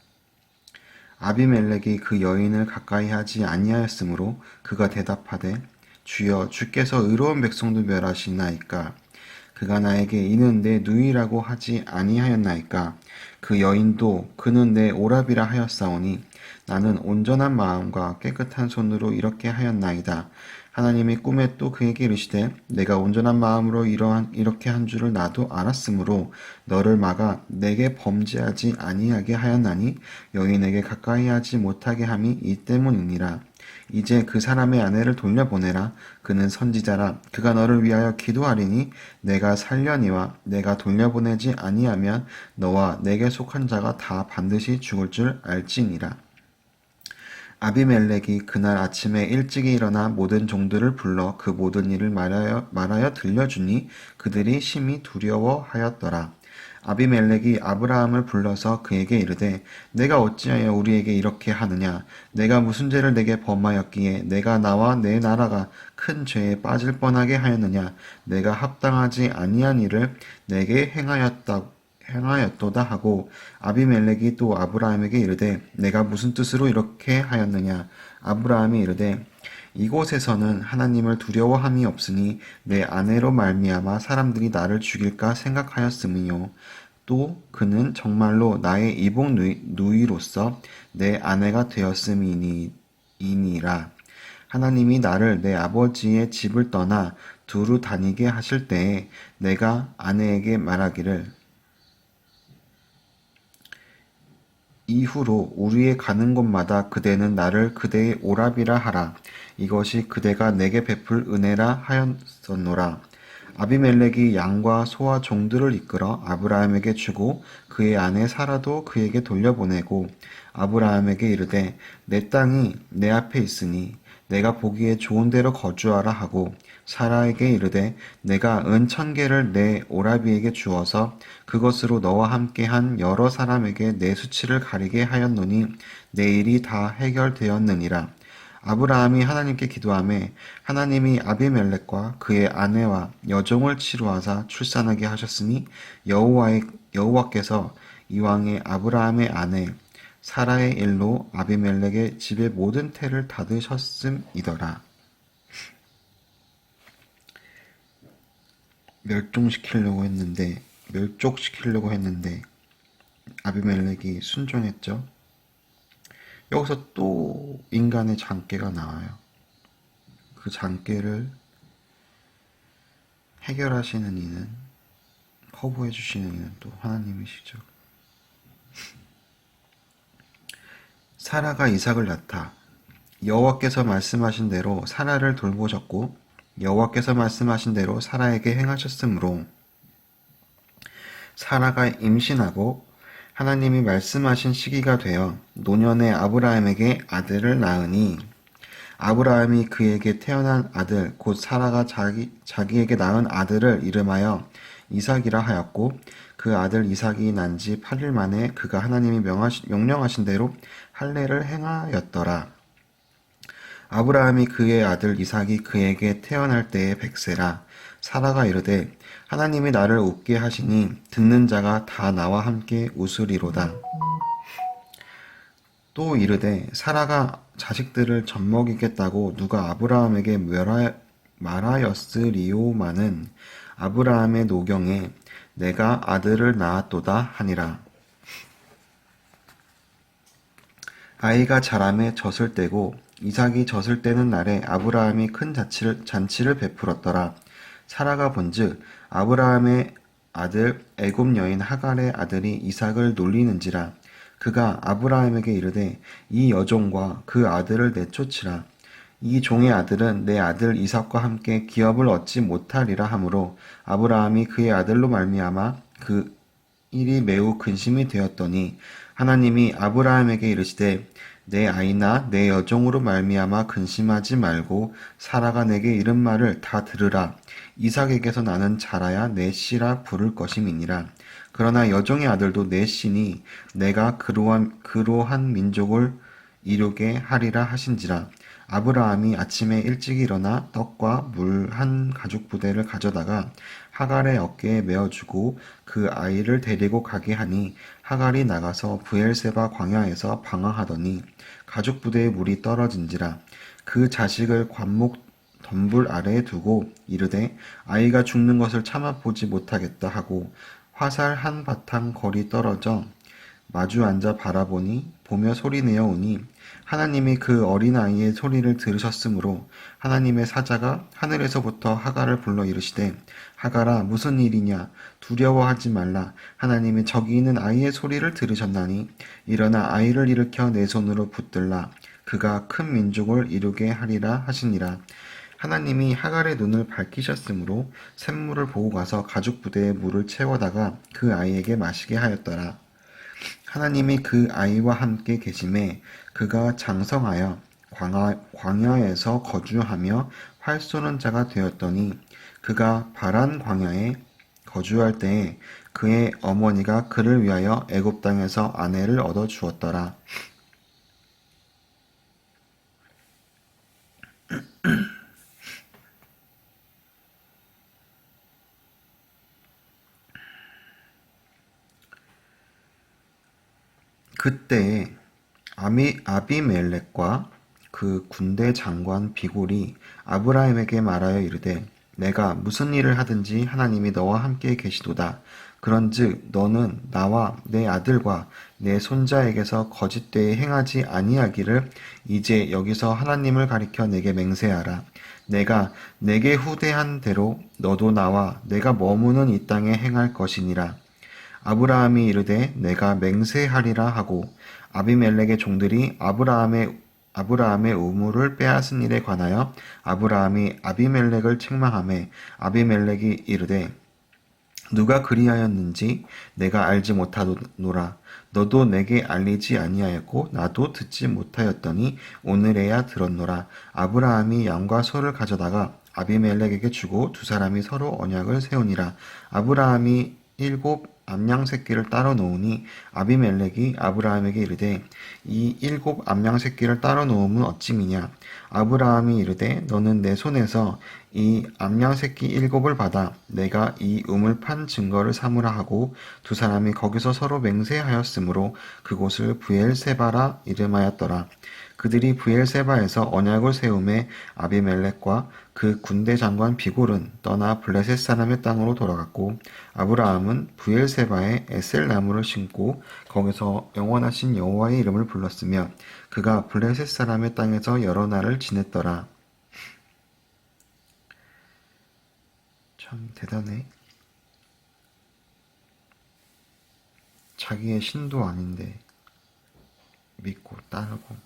아비멜렉이 그 여인을 가까이 하지 아니하였으므로 그가 대답하되 주여 주께서 의로운 백성도 멸하시나이까. 그가 나에게 이는 내 누이라고 하지 아니하였나이까. 그 여인도 그는 내 오라비라 하였사오니 나는 온전한 마음과 깨끗한 손으로 이렇게 하였나이다. 하나님이 꿈에 또 그에게 이르시되 내가 온전한 마음으로 이렇게 한 줄을 나도 알았으므로 너를 막아 내게 범죄하지 아니하게 하였나니 여인에게 가까이 하지 못하게 함이 이 때문이니라. 이제 그 사람의 아내를 돌려보내라. 그는 선지자라. 그가 너를 위하여 기도하리니 내가 살려니와 내가 돌려보내지 아니하면 너와 내게 속한 자가 다 반드시 죽을 줄 알지니라. 아비멜렉이 그날 아침에 일찍이 일어나 모든 종들을 불러 그 모든 일을 말하여 들려주니 그들이 심히 두려워하였더라. 아비멜렉이 아브라함을 불러서 그에게 이르되 내가 어찌하여 우리에게 이렇게 하느냐. 내가 무슨 죄를 내게 범하였기에 내가 나와 내 나라가 큰 죄에 빠질 뻔하게 하였느냐. 내가 합당하지 아니한 일을 내게 행하였도다 하고 아비멜렉이 또 아브라함에게 이르되 내가 무슨 뜻으로 이렇게 하였느냐. 아브라함이 이르되 이곳에서는 하나님을 두려워함이 없으니 내 아내로 말미암아 사람들이 나를 죽일까 생각하였음이요. 또 그는 정말로 나의 이복 누이로서 내 아내가 되었음이니라. 하나님이 나를 내 아버지의 집을 떠나 두루 다니게 하실 때에 내가 아내에게 말하기를 이후로 우리의 가는 곳마다 그대는 나를 그대의 오라비라 하라. 이것이 그대가 내게 베풀 은혜라 하였었노라. 아비멜렉이 양과 소와 종들을 이끌어 아브라함에게 주고 그의 아내 사라도 그에게 돌려보내고 아브라함에게 이르되 내 땅이 내 앞에 있으니 내가 보기에 좋은 데로 거주하라 하고 사라에게 이르되 내가 은 1,000개를 내 오라비에게 주어서 그것으로 너와 함께한 여러 사람에게 내 수치를 가리게 하였노니 내 일이 다 해결되었느니라. 아브라함이 하나님께 기도하매 하나님이 아비멜렉과 그의 아내와 여종을 치루하사 출산하게 하셨으니 여호와께서 이왕에 아브라함의 아내 사라의 일로 아비멜렉의 집의 모든 태를 닫으셨음이더라. 멸족시키려고 했는데 아비멜렉이 순종했죠. 여기서 또 인간의 장깨가 나와요. 그 장깨를 해결하시는 이는, 커버해 주시는 이는 또 하나님이시죠. 사라가 이삭을 낳다. 여호와께서 말씀하신 대로 사라를 돌보셨고 여호와께서 말씀하신 대로 사라에게 행하셨으므로 사라가 임신하고 하나님이 말씀하신 시기가 되어 노년에 아브라함에게 아들을 낳으니 아브라함이 그에게 태어난 아들 곧 사라가 자기에게 낳은 아들을 이름하여 이삭이라 하였고 그 아들 이삭이 난 지 8일 만에 그가 하나님이 명령하신 대로 할례를 행하였더라. 아브라함이 그의 아들 이삭이 그에게 태어날 때에 100세라. 사라가 이르되 하나님이 나를 웃게 하시니 듣는 자가 다 나와 함께 웃으리로다. 또 이르되 사라가 자식들을 젖먹이겠다고 누가 아브라함에게 말하였으리오마는 아브라함의 노경에 내가 아들을 낳았도다 하니라. 아이가 자라매 젖을 떼고 이삭이 젖을 떼는 날에 아브라함이 큰 잔치를 베풀었더라. 사라가 본즉 아브라함의 아들 애굽 여인 하갈의 아들이 이삭을 놀리는지라. 그가 아브라함에게 이르되 이 여종과 그 아들을 내쫓으라. 이 종의 아들은 내 아들 이삭과 함께 기업을 얻지 못하리라 하므로 아브라함이 그의 아들로 말미암아 그 일이 매우 근심이 되었더니 하나님이 아브라함에게 이르시되 내 아이나 내 여종으로 말미암아 근심하지 말고 사라가 내게 이른 말을 다 들으라. 이삭에게서 나는 자라야 내 씨라 부를 것임이니라. 그러나 여종의 아들도 내 씨니 내가 그로한 민족을 이루게 하리라 하신지라. 아브라함이 아침에 일찍 일어나 떡과 물 한 가죽 부대를 가져다가 하갈의 어깨에 메어주고 그 아이를 데리고 가게 하니 하갈이 나가서 브엘세바 광야에서 방황하더니 가죽 부대에 물이 떨어진지라. 그 자식을 관목 덤불 아래에 두고 이르되 아이가 죽는 것을 참아 보지 못하겠다 하고 화살 한 바탕 거리 떨어져 마주 앉아 바라보니 보며 소리내어 오니 하나님이 그 어린아이의 소리를 들으셨으므로 하나님의 사자가 하늘에서부터 하갈을 불러 이르시되 하갈아 무슨 일이냐 두려워하지 말라. 하나님이 저기 있는 아이의 소리를 들으셨나니 일어나 아이를 일으켜 내 손으로 붙들라. 그가 큰 민족을 이루게 하리라 하시니라. 하나님이 하갈의 눈을 밝히셨으므로 샘물을 보고 가서 가죽 부대에 물을 채워다가 그 아이에게 마시게 하였더라. 하나님이 그 아이와 함께 계심에 그가 장성하여 광야에서 거주하며 활 쏘는 자가 되었더니 그가 바란 광야에 거주할 때에 그의 어머니가 그를 위하여 애굽 땅에서 아내를 얻어 주었더라. 그때에 아비멜렉과 그 군대 장관 비골이 아브라함에게 말하여 이르되 내가 무슨 일을 하든지 하나님이 너와 함께 계시도다. 그런즉 너는 나와 내 아들과 내 손자에게서 거짓되이 행하지 아니하기를 이제 여기서 하나님을 가리켜 내게 맹세하라. 내가 내게 후대한 대로 너도 나와 내가 머무는 이 땅에 행할 것이니라. 아브라함이 이르되 내가 맹세하리라 하고 아비멜렉의 종들이 아브라함의 우물을 빼앗은 일에 관하여 아브라함이 아비멜렉을 책망하매 아비멜렉이 이르되 누가 그리하였는지 내가 알지 못하노라. 너도 내게 알리지 아니하였고 나도 듣지 못하였더니 오늘에야 들었노라. 아브라함이 양과 소를 가져다가 아비멜렉에게 주고 두 사람이 서로 언약을 세우니라. 아브라함이 7 암양 새끼를 따로 놓으니 아비멜렉이 아브라함에게 이르되 이 7 암양 새끼를 따로 놓음은 어찌미냐. 아브라함이 이르되 너는 내 손에서 이 암양 새끼 7을 받아 내가 이 우물 판 증거를 삼으라 하고 두 사람이 거기서 서로 맹세하였으므로 그곳을 브엘세바라 이름하였더라. 그들이 브엘세바에서 언약을 세우매 아비멜렉과 그 군대 장관 비골은 떠나 블레셋 사람의 땅으로 돌아갔고 아브라함은 브엘세바에 에셀 나무를 심고 거기서 영원하신 여호와의 이름을 불렀으며 그가 블레셋 사람의 땅에서 여러 날을 지냈더라. 참 대단해. 자기의 신도 아닌데 믿고 따르고.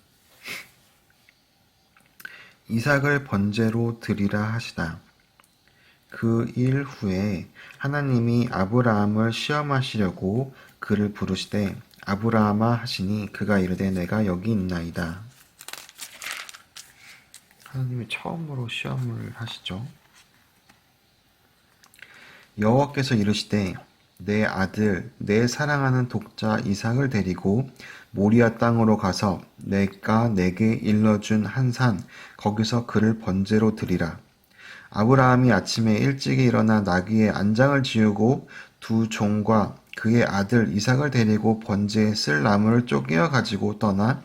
이삭을 번제로 드리라 하시다. 그 일 후에 하나님이 아브라함을 시험하시려고 그를 부르시되 아브라함아 하시니 그가 이르되 내가 여기 있나이다. 하나님이 처음으로 시험을 하시죠. 여호와께서 이르시되 내 아들 내 사랑하는 독자 이삭을 데리고 모리아 땅으로 가서 내가 내게 일러준 한 산 거기서 그를 번제로 드리라. 아브라함이 아침에 일찍이 일어나 나귀의 안장을 지우고 두 종과 그의 아들 이삭을 데리고 번제에 쓸 나무를 쪼개어 가지고 떠나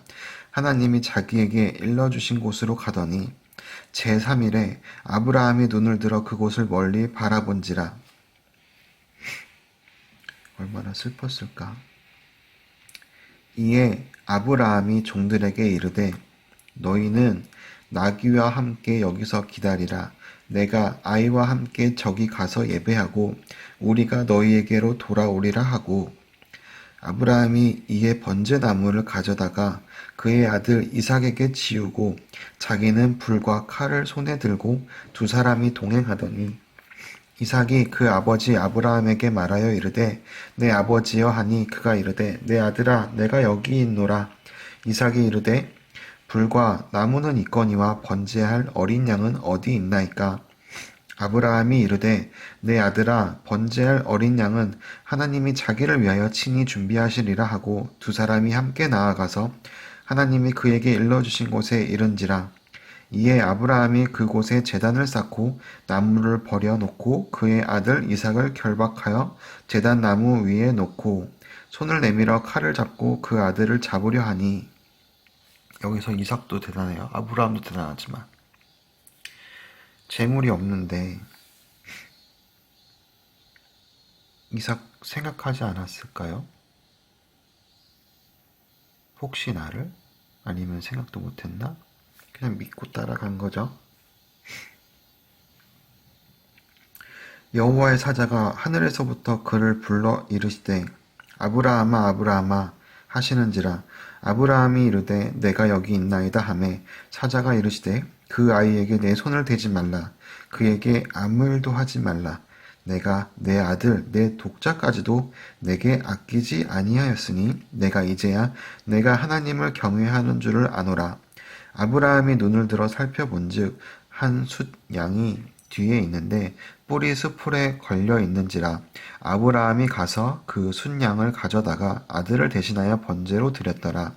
하나님이 자기에게 일러주신 곳으로 가더니 제3일에 아브라함이 눈을 들어 그곳을 멀리 바라본지라. 얼마나 슬펐을까. 이에 아브라함이 종들에게 이르되 너희는 나귀와 함께 여기서 기다리라. 내가 아이와 함께 저기 가서 예배하고 우리가 너희에게로 돌아오리라 하고 아브라함이 이에 번제나무를 가져다가 그의 아들 이삭에게 지우고 자기는 불과 칼을 손에 들고 두 사람이 동행하더니 이삭이 그 아버지 아브라함에게 말하여 이르되 내 아버지여 하니 그가 이르되 내 아들아 내가 여기 있노라. 이삭이 이르되 불과 나무는 있거니와 번제할 어린 양은 어디 있나이까. 아브라함이 이르되 내 아들아 번제할 어린 양은 하나님이 자기를 위하여 친히 준비하시리라 하고 두 사람이 함께 나아가서 하나님이 그에게 일러주신 곳에 이른지라. 이에 아브라함이 그곳에 제단을 쌓고 나무를 버려 놓고 그의 아들 이삭을 결박하여 제단 나무 위에 놓고 손을 내밀어 칼을 잡고 그 아들을 잡으려 하니. 여기서 이삭도 대단해요. 아브라함도 대단하지만 재물이 없는데 이삭 생각하지 않았을까요? 혹시 나를? 아니면 생각도 못했나? 그냥 믿고 따라간 거죠. 여호와의 사자가 하늘에서부터 그를 불러 이르시되 아브라함아 아브라함아 하시는지라. 아브라함이 이르되 내가 여기 있나이다 하매 사자가 이르시되 그 아이에게 내 손을 대지 말라. 그에게 아무 일도 하지 말라. 내가 내 아들 내 독자까지도 내게 아끼지 아니하였으니 내가 이제야 내가 하나님을 경외하는 줄을 아노라. 아브라함이 눈을 들어 살펴본즉 한 숫 양이 뒤에 있는데 뿔이 수풀에 걸려 있는지라. 아브라함이 가서 그 숫 양을 가져다가 아들을 대신하여 번제로 드렸더라.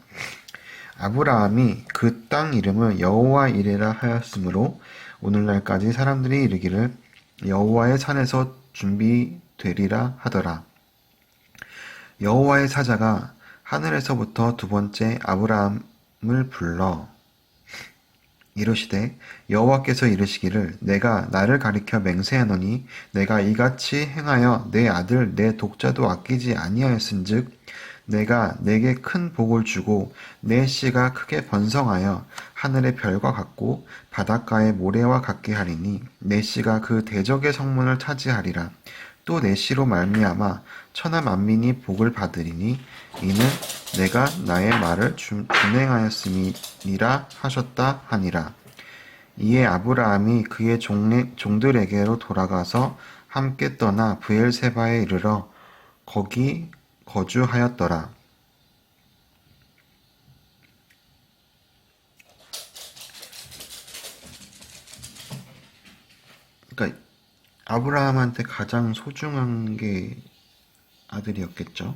아브라함이 그 땅 이름을 여호와 이레라 하였으므로 오늘날까지 사람들이 이르기를 여호와의 산에서 준비되리라 하더라. 여호와의 사자가 하늘에서부터 두 번째 아브라함을 불러 이르시되 여호와께서 이르시기를 내가 나를 가리켜 맹세하노니 내가 이같이 행하여 내 아들 내 독자도 아끼지 아니하였은즉 내가 내게 큰 복을 주고 내 씨가 크게 번성하여 하늘의 별과 같고 바닷가의 모래와 같게 하리니 내 씨가 그 대적의 성문을 차지하리라. 또 내 씨로 말미암아 천하 만민이 복을 받으리니 이는 내가 나의 말을 준행하였음이니라 하셨다 하니라. 이에 아브라함이 그의 종들에게로 돌아가서 함께 떠나 브엘세바에 이르러 거기 거주하였더라. 그러니까 아브라함한테 가장 소중한 게 아들이었겠죠.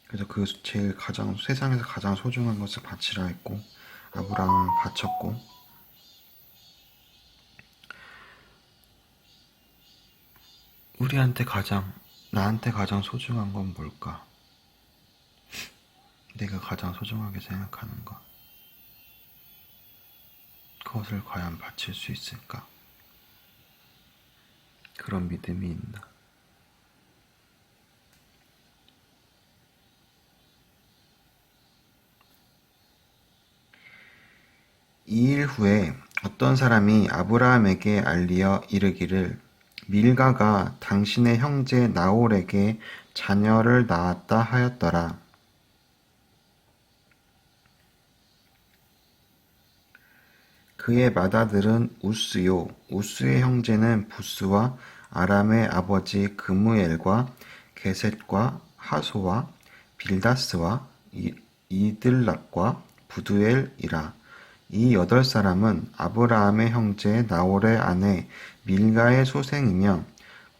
그래서 그 제일 세상에서 가장 소중한 것을 바치라 했고 아브라함은 바쳤고, 나한테 가장 소중한 건 뭘까? 내가 가장 소중하게 생각하는 것. 그것을 과연 바칠 수 있을까? 그런 믿음이 있나? 이 일 후에 어떤 사람이 아브라함에게 알리어 이르기를 밀가가 당신의 형제 나홀에게 자녀를 낳았다 하였더라. 그의 맏아들은 우스요, 우스의 형제는 부스와 아람의 아버지 그무엘과 게셋과 하소와 빌다스와 이들락과 부두엘이라. 이 8사람은 아브라함의 형제 나홀의 아내 밀가의 소생이며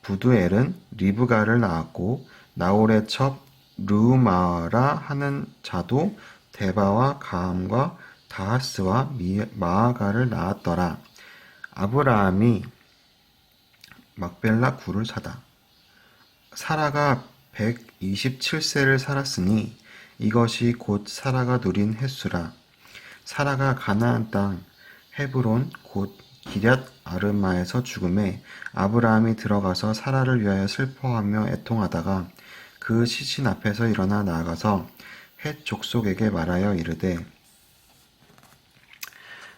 부두엘은 리브가를 낳았고 나홀의 첩 르우마라 하는 자도 데바와 가함과 다하스와 마아가를 낳았더라. 아브라함이 막벨라 굴을 사다. 사라가 127세를 살았으니 이것이 곧 사라가 누린 횟수라. 사라가 가나안 땅 헤브론 곧 기럇 아르마에서 죽음에 아브라함이 들어가서 사라를 위하여 슬퍼하며 애통하다가 그 시신 앞에서 일어나 나아가서 헷 족속에게 말하여 이르되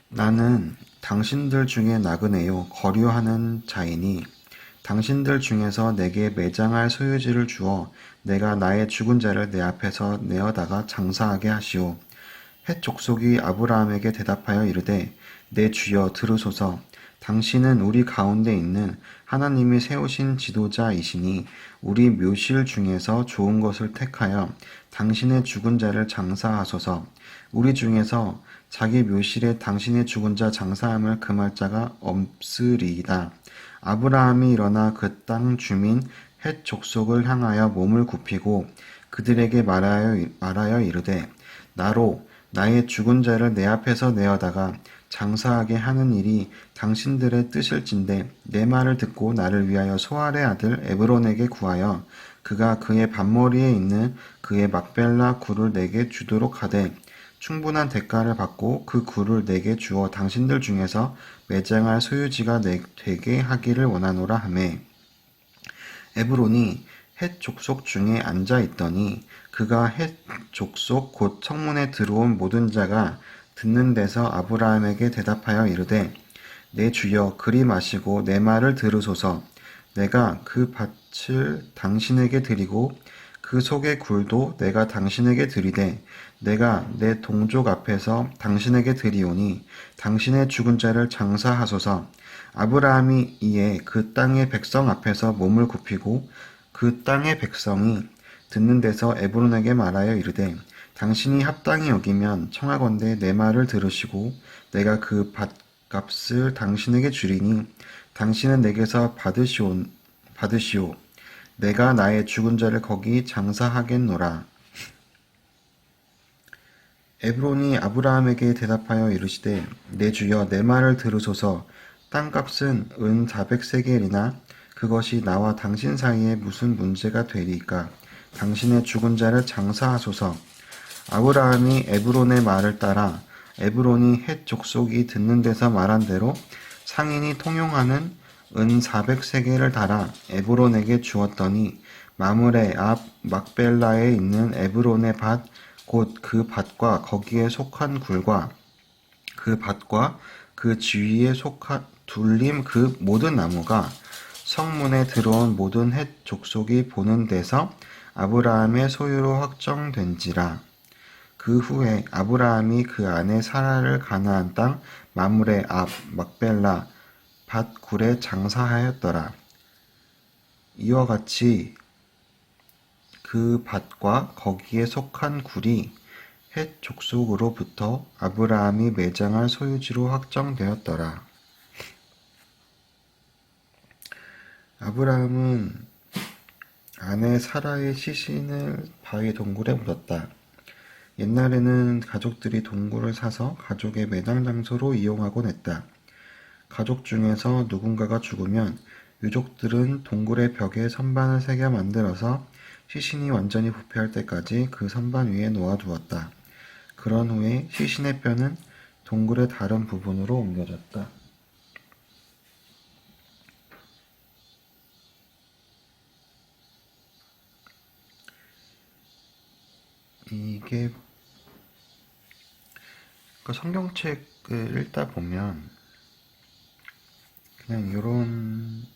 나는 당신들 중에 나그네요 거류하는 자이니 당신들 중에서 내게 매장할 소유지를 주어 내가 나의 죽은 자를 내 앞에서 내어다가 장사하게 하시오. 헷 족속이 아브라함에게 대답하여 이르되 내 주여 들으소서. 당신은 우리 가운데 있는 하나님이 세우신 지도자이시니 우리 묘실 중에서 좋은 것을 택하여 당신의 죽은 자를 장사하소서. 우리 중에서 자기 묘실에 당신의 죽은 자 장사함을 금할 자가 없으리이다. 아브라함이 일어나 그 땅 주민 헷 족속을 향하여 몸을 굽히고 그들에게 말하여 이르되 나로 나의 죽은 자를 내 앞에서 내어다가 장사하게 하는 일이 당신들의 뜻일진데 내 말을 듣고 나를 위하여 소알의 아들 에브론에게 구하여 그가 그의 밭머리에 있는 그의 막벨라 굴을 내게 주도록 하되 충분한 대가를 받고 그 굴을 내게 주어 당신들 중에서 매장할 소유지가 되게 하기를 원하노라 하매 에브론이 헷 족속 중에 앉아 있더니 그가 헷 족속 곧 성문에 들어온 모든 자가 듣는 데서 아브라함에게 대답하여 이르되 내 주여 그리 마시고 내 말을 들으소서. 내가 그 밭을 당신에게 드리고 그 속의 굴도 내가 당신에게 드리되 내가 내 동족 앞에서 당신에게 드리오니 당신의 죽은 자를 장사하소서. 아브라함이 이에 그 땅의 백성 앞에서 몸을 굽히고 그 땅의 백성이 듣는 데서 에브론에게 말하여 이르되 당신이 합당히 여기면 청하건대 내 말을 들으시고 내가 그 밭값을 당신에게 주리니 당신은 내게서 받으시오. 내가 나의 죽은 자를 거기 장사하겠노라. 에브론이 아브라함에게 대답하여 이르시되 내 주여 내 말을 들으소서. 땅값은 은 400세겔이나 그것이 나와 당신 사이에 무슨 문제가 되리까? 당신의 죽은 자를 장사하소서. 아브라함이 에브론의 말을 따라 에브론이 헷 족속이 듣는 데서 말한 대로 상인이 통용하는 은 400세겔을 달아 에브론에게 주었더니 마므레 앞 막벨라에 있는 에브론의 밭 곧 그 밭과 거기에 속한 굴과 그 밭과 그 주위에 둘림 그 모든 나무가 성문에 들어온 모든 헷 족속이 보는 데서 아브라함의 소유로 확정된지라. 그 후에 아브라함이 그 아내 사라를 가나안 땅 마므레 앞 막벨라 밭 굴에 장사하였더라. 이와 같이 그 밭과 거기에 속한 굴이 헷 족속으로부터 아브라함이 매장할 소유지로 확정되었더라. 아브라함은 아내 사라의 시신을 바위 동굴에 묻었다. 옛날에는 가족들이 동굴을 사서 가족의 매장 장소로 이용하곤 했다. 가족 중에서 누군가가 죽으면 유족들은 동굴의 벽에 선반을 새겨 만들어서 시신이 완전히 부패할 때까지 그 선반 위에 놓아두었다. 그런 후에 시신의 뼈는 동굴의 다른 부분으로 옮겨졌다. 이게 성경책을 읽다 보면 그냥 이런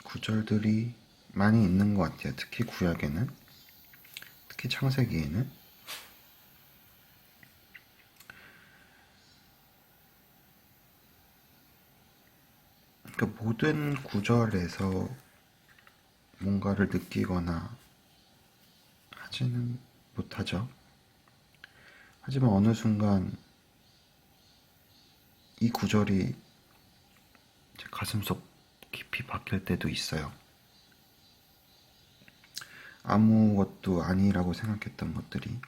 구절들이 많이 있는 것 같아요. 특히 구약에는, 특히 창세기에는. 그러니까 모든 구절에서 뭔가를 느끼거나 하지는 못하죠. 하지만 어느 순간 이 구절이 제 가슴속 깊이 박힐 때도 있어요. 아무것도 아니라고 생각했던 것들이.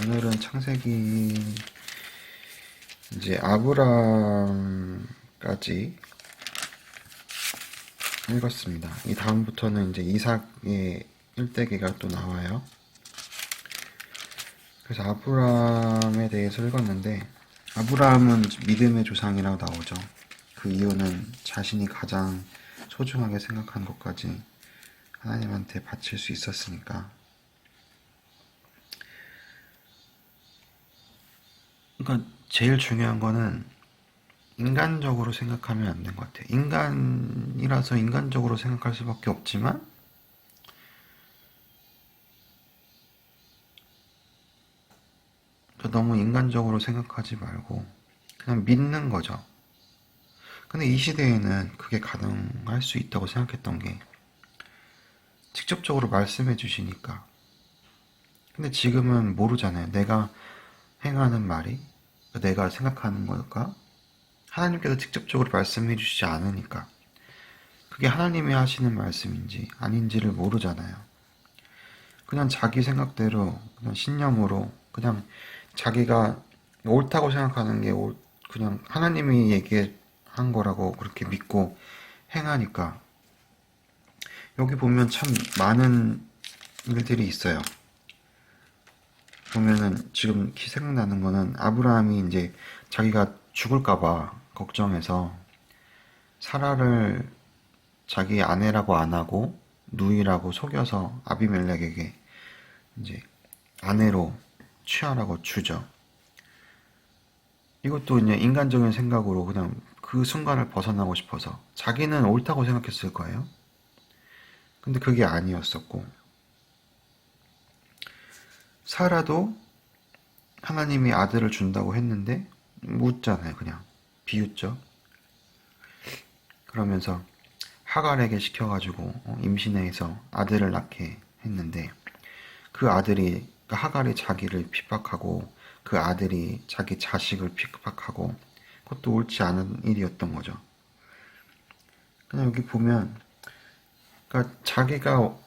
오늘은 창세기 이제 아브람까지 읽었습니다. 이 다음부터는 이제 이삭의 일대기가 또 나와요. 그래서 아브람에 대해서 읽었는데, 아브람은 믿음의 조상이라고 나오죠. 그 이유는 자신이 가장 소중하게 생각한 것까지 하나님한테 바칠 수 있었으니까. 그러니까 제일 중요한 거는 인간적으로 생각하면 안 된 것 같아요. 인간이라서 인간적으로 생각할 수밖에 없지만, 너무 인간적으로 생각하지 말고 그냥 믿는 거죠. 근데 이 시대에는 그게 가능할 수 있다고 생각했던 게 직접적으로 말씀해 주시니까. 근데 지금은 모르잖아요. 내가 행하는 말이 내가 생각하는 걸까? 하나님께서 직접적으로 말씀해 주시지 않으니까 그게 하나님이 하시는 말씀인지 아닌지를 모르잖아요. 그냥 자기 생각대로, 그냥 신념으로, 그냥 자기가 옳다고 생각하는 게 그냥 하나님이 얘기한 거라고 그렇게 믿고 행하니까. 여기 보면 참 많은 일들이 있어요. 보면은 지금 생각나는 거는 아브라함이 이제 자기가 죽을까봐 걱정해서 사라를 자기 아내라고 안 하고 누이라고 속여서 아비멜렉에게 이제 아내로 취하라고 주죠. 이것도 이제 인간적인 생각으로 그냥 그 순간을 벗어나고 싶어서 자기는 옳다고 생각했을 거예요. 근데 그게 아니었었고, 사라도 하나님이 아들을 준다고 했는데 묻잖아요. 그냥 비웃죠. 그러면서 하갈에게 시켜가지고 임신해서 아들을 낳게 했는데, 그 아들이, 그 하갈이 자기를 핍박하고 그 아들이 자기 자식을 핍박하고, 그것도 옳지 않은 일이었던 거죠. 그냥 여기 보면, 그러니까 자기가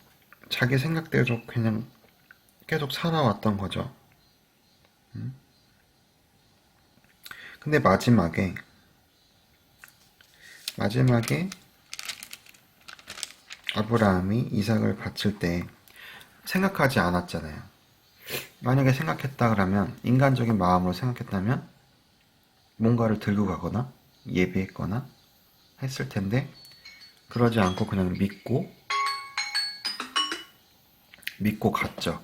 자기 생각대로 그냥 계속 살아왔던 거죠. 근데 마지막에 아브라함이 이삭을 바칠 때 생각하지 않았잖아요. 만약에 생각했다 그러면, 인간적인 마음으로 생각했다면 뭔가를 들고 가거나 예비했거나 했을 텐데, 그러지 않고 그냥 믿고 갔죠.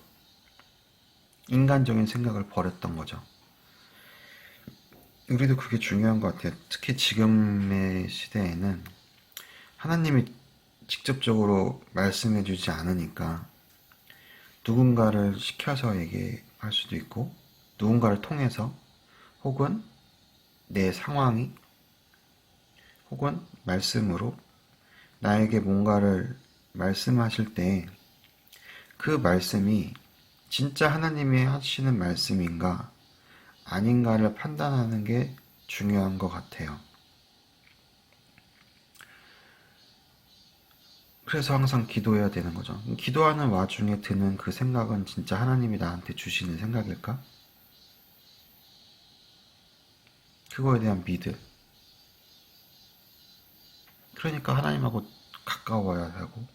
인간적인 생각을 버렸던 거죠. 우리도 그게 중요한 것 같아요. 특히 지금의 시대에는 하나님이 직접적으로 말씀해 주지 않으니까 누군가를 시켜서 얘기할 수도 있고, 누군가를 통해서, 혹은 내 상황이, 혹은 말씀으로 나에게 뭔가를 말씀하실 때 그 말씀이 진짜 하나님이 하시는 말씀인가 아닌가를 판단하는 게 중요한 것 같아요. 그래서 항상 기도해야 되는 거죠. 기도하는 와중에 드는 그 생각은 진짜 하나님이 나한테 주시는 생각일까? 그거에 대한 믿음. 그러니까 하나님하고 가까워야 하고,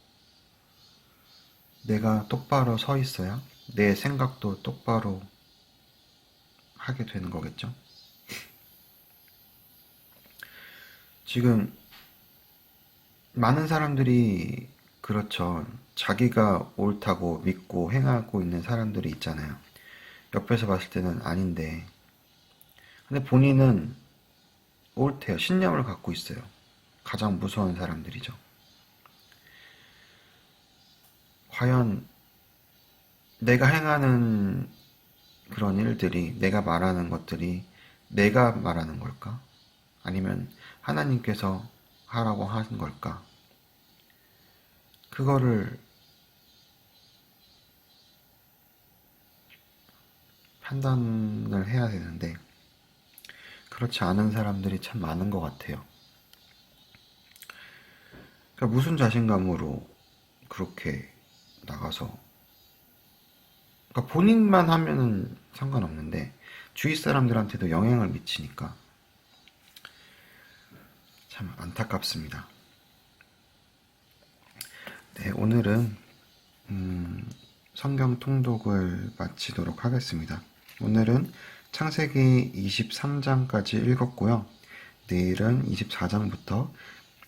내가 똑바로 서 있어야 내 생각도 똑바로 하게 되는 거겠죠. 지금 많은 사람들이 그렇죠. 자기가 옳다고 믿고 행하고 있는 사람들이 있잖아요. 옆에서 봤을 때는 아닌데, 근데 본인은 옳대요. 신념을 갖고 있어요. 가장 무서운 사람들이죠. 과연 내가 행하는 그런 일들이, 내가 말하는 것들이 내가 말하는 걸까? 아니면 하나님께서 하라고 하신 걸까? 그거를 판단을 해야 되는데, 그렇지 않은 사람들이 참 많은 것 같아요. 그러니까 무슨 자신감으로 그렇게 나가서, 그러니까 본인만 하면은 상관없는데 주위 사람들한테도 영향을 미치니까 참 안타깝습니다. 네, 오늘은 성경 통독을 마치도록 하겠습니다. 오늘은 창세기 23장까지 읽었고요. 내일은 24장부터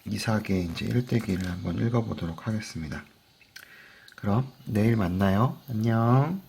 이삭의 이제 일대기를 한번 읽어보도록 하겠습니다. 그럼 내일 만나요. 안녕.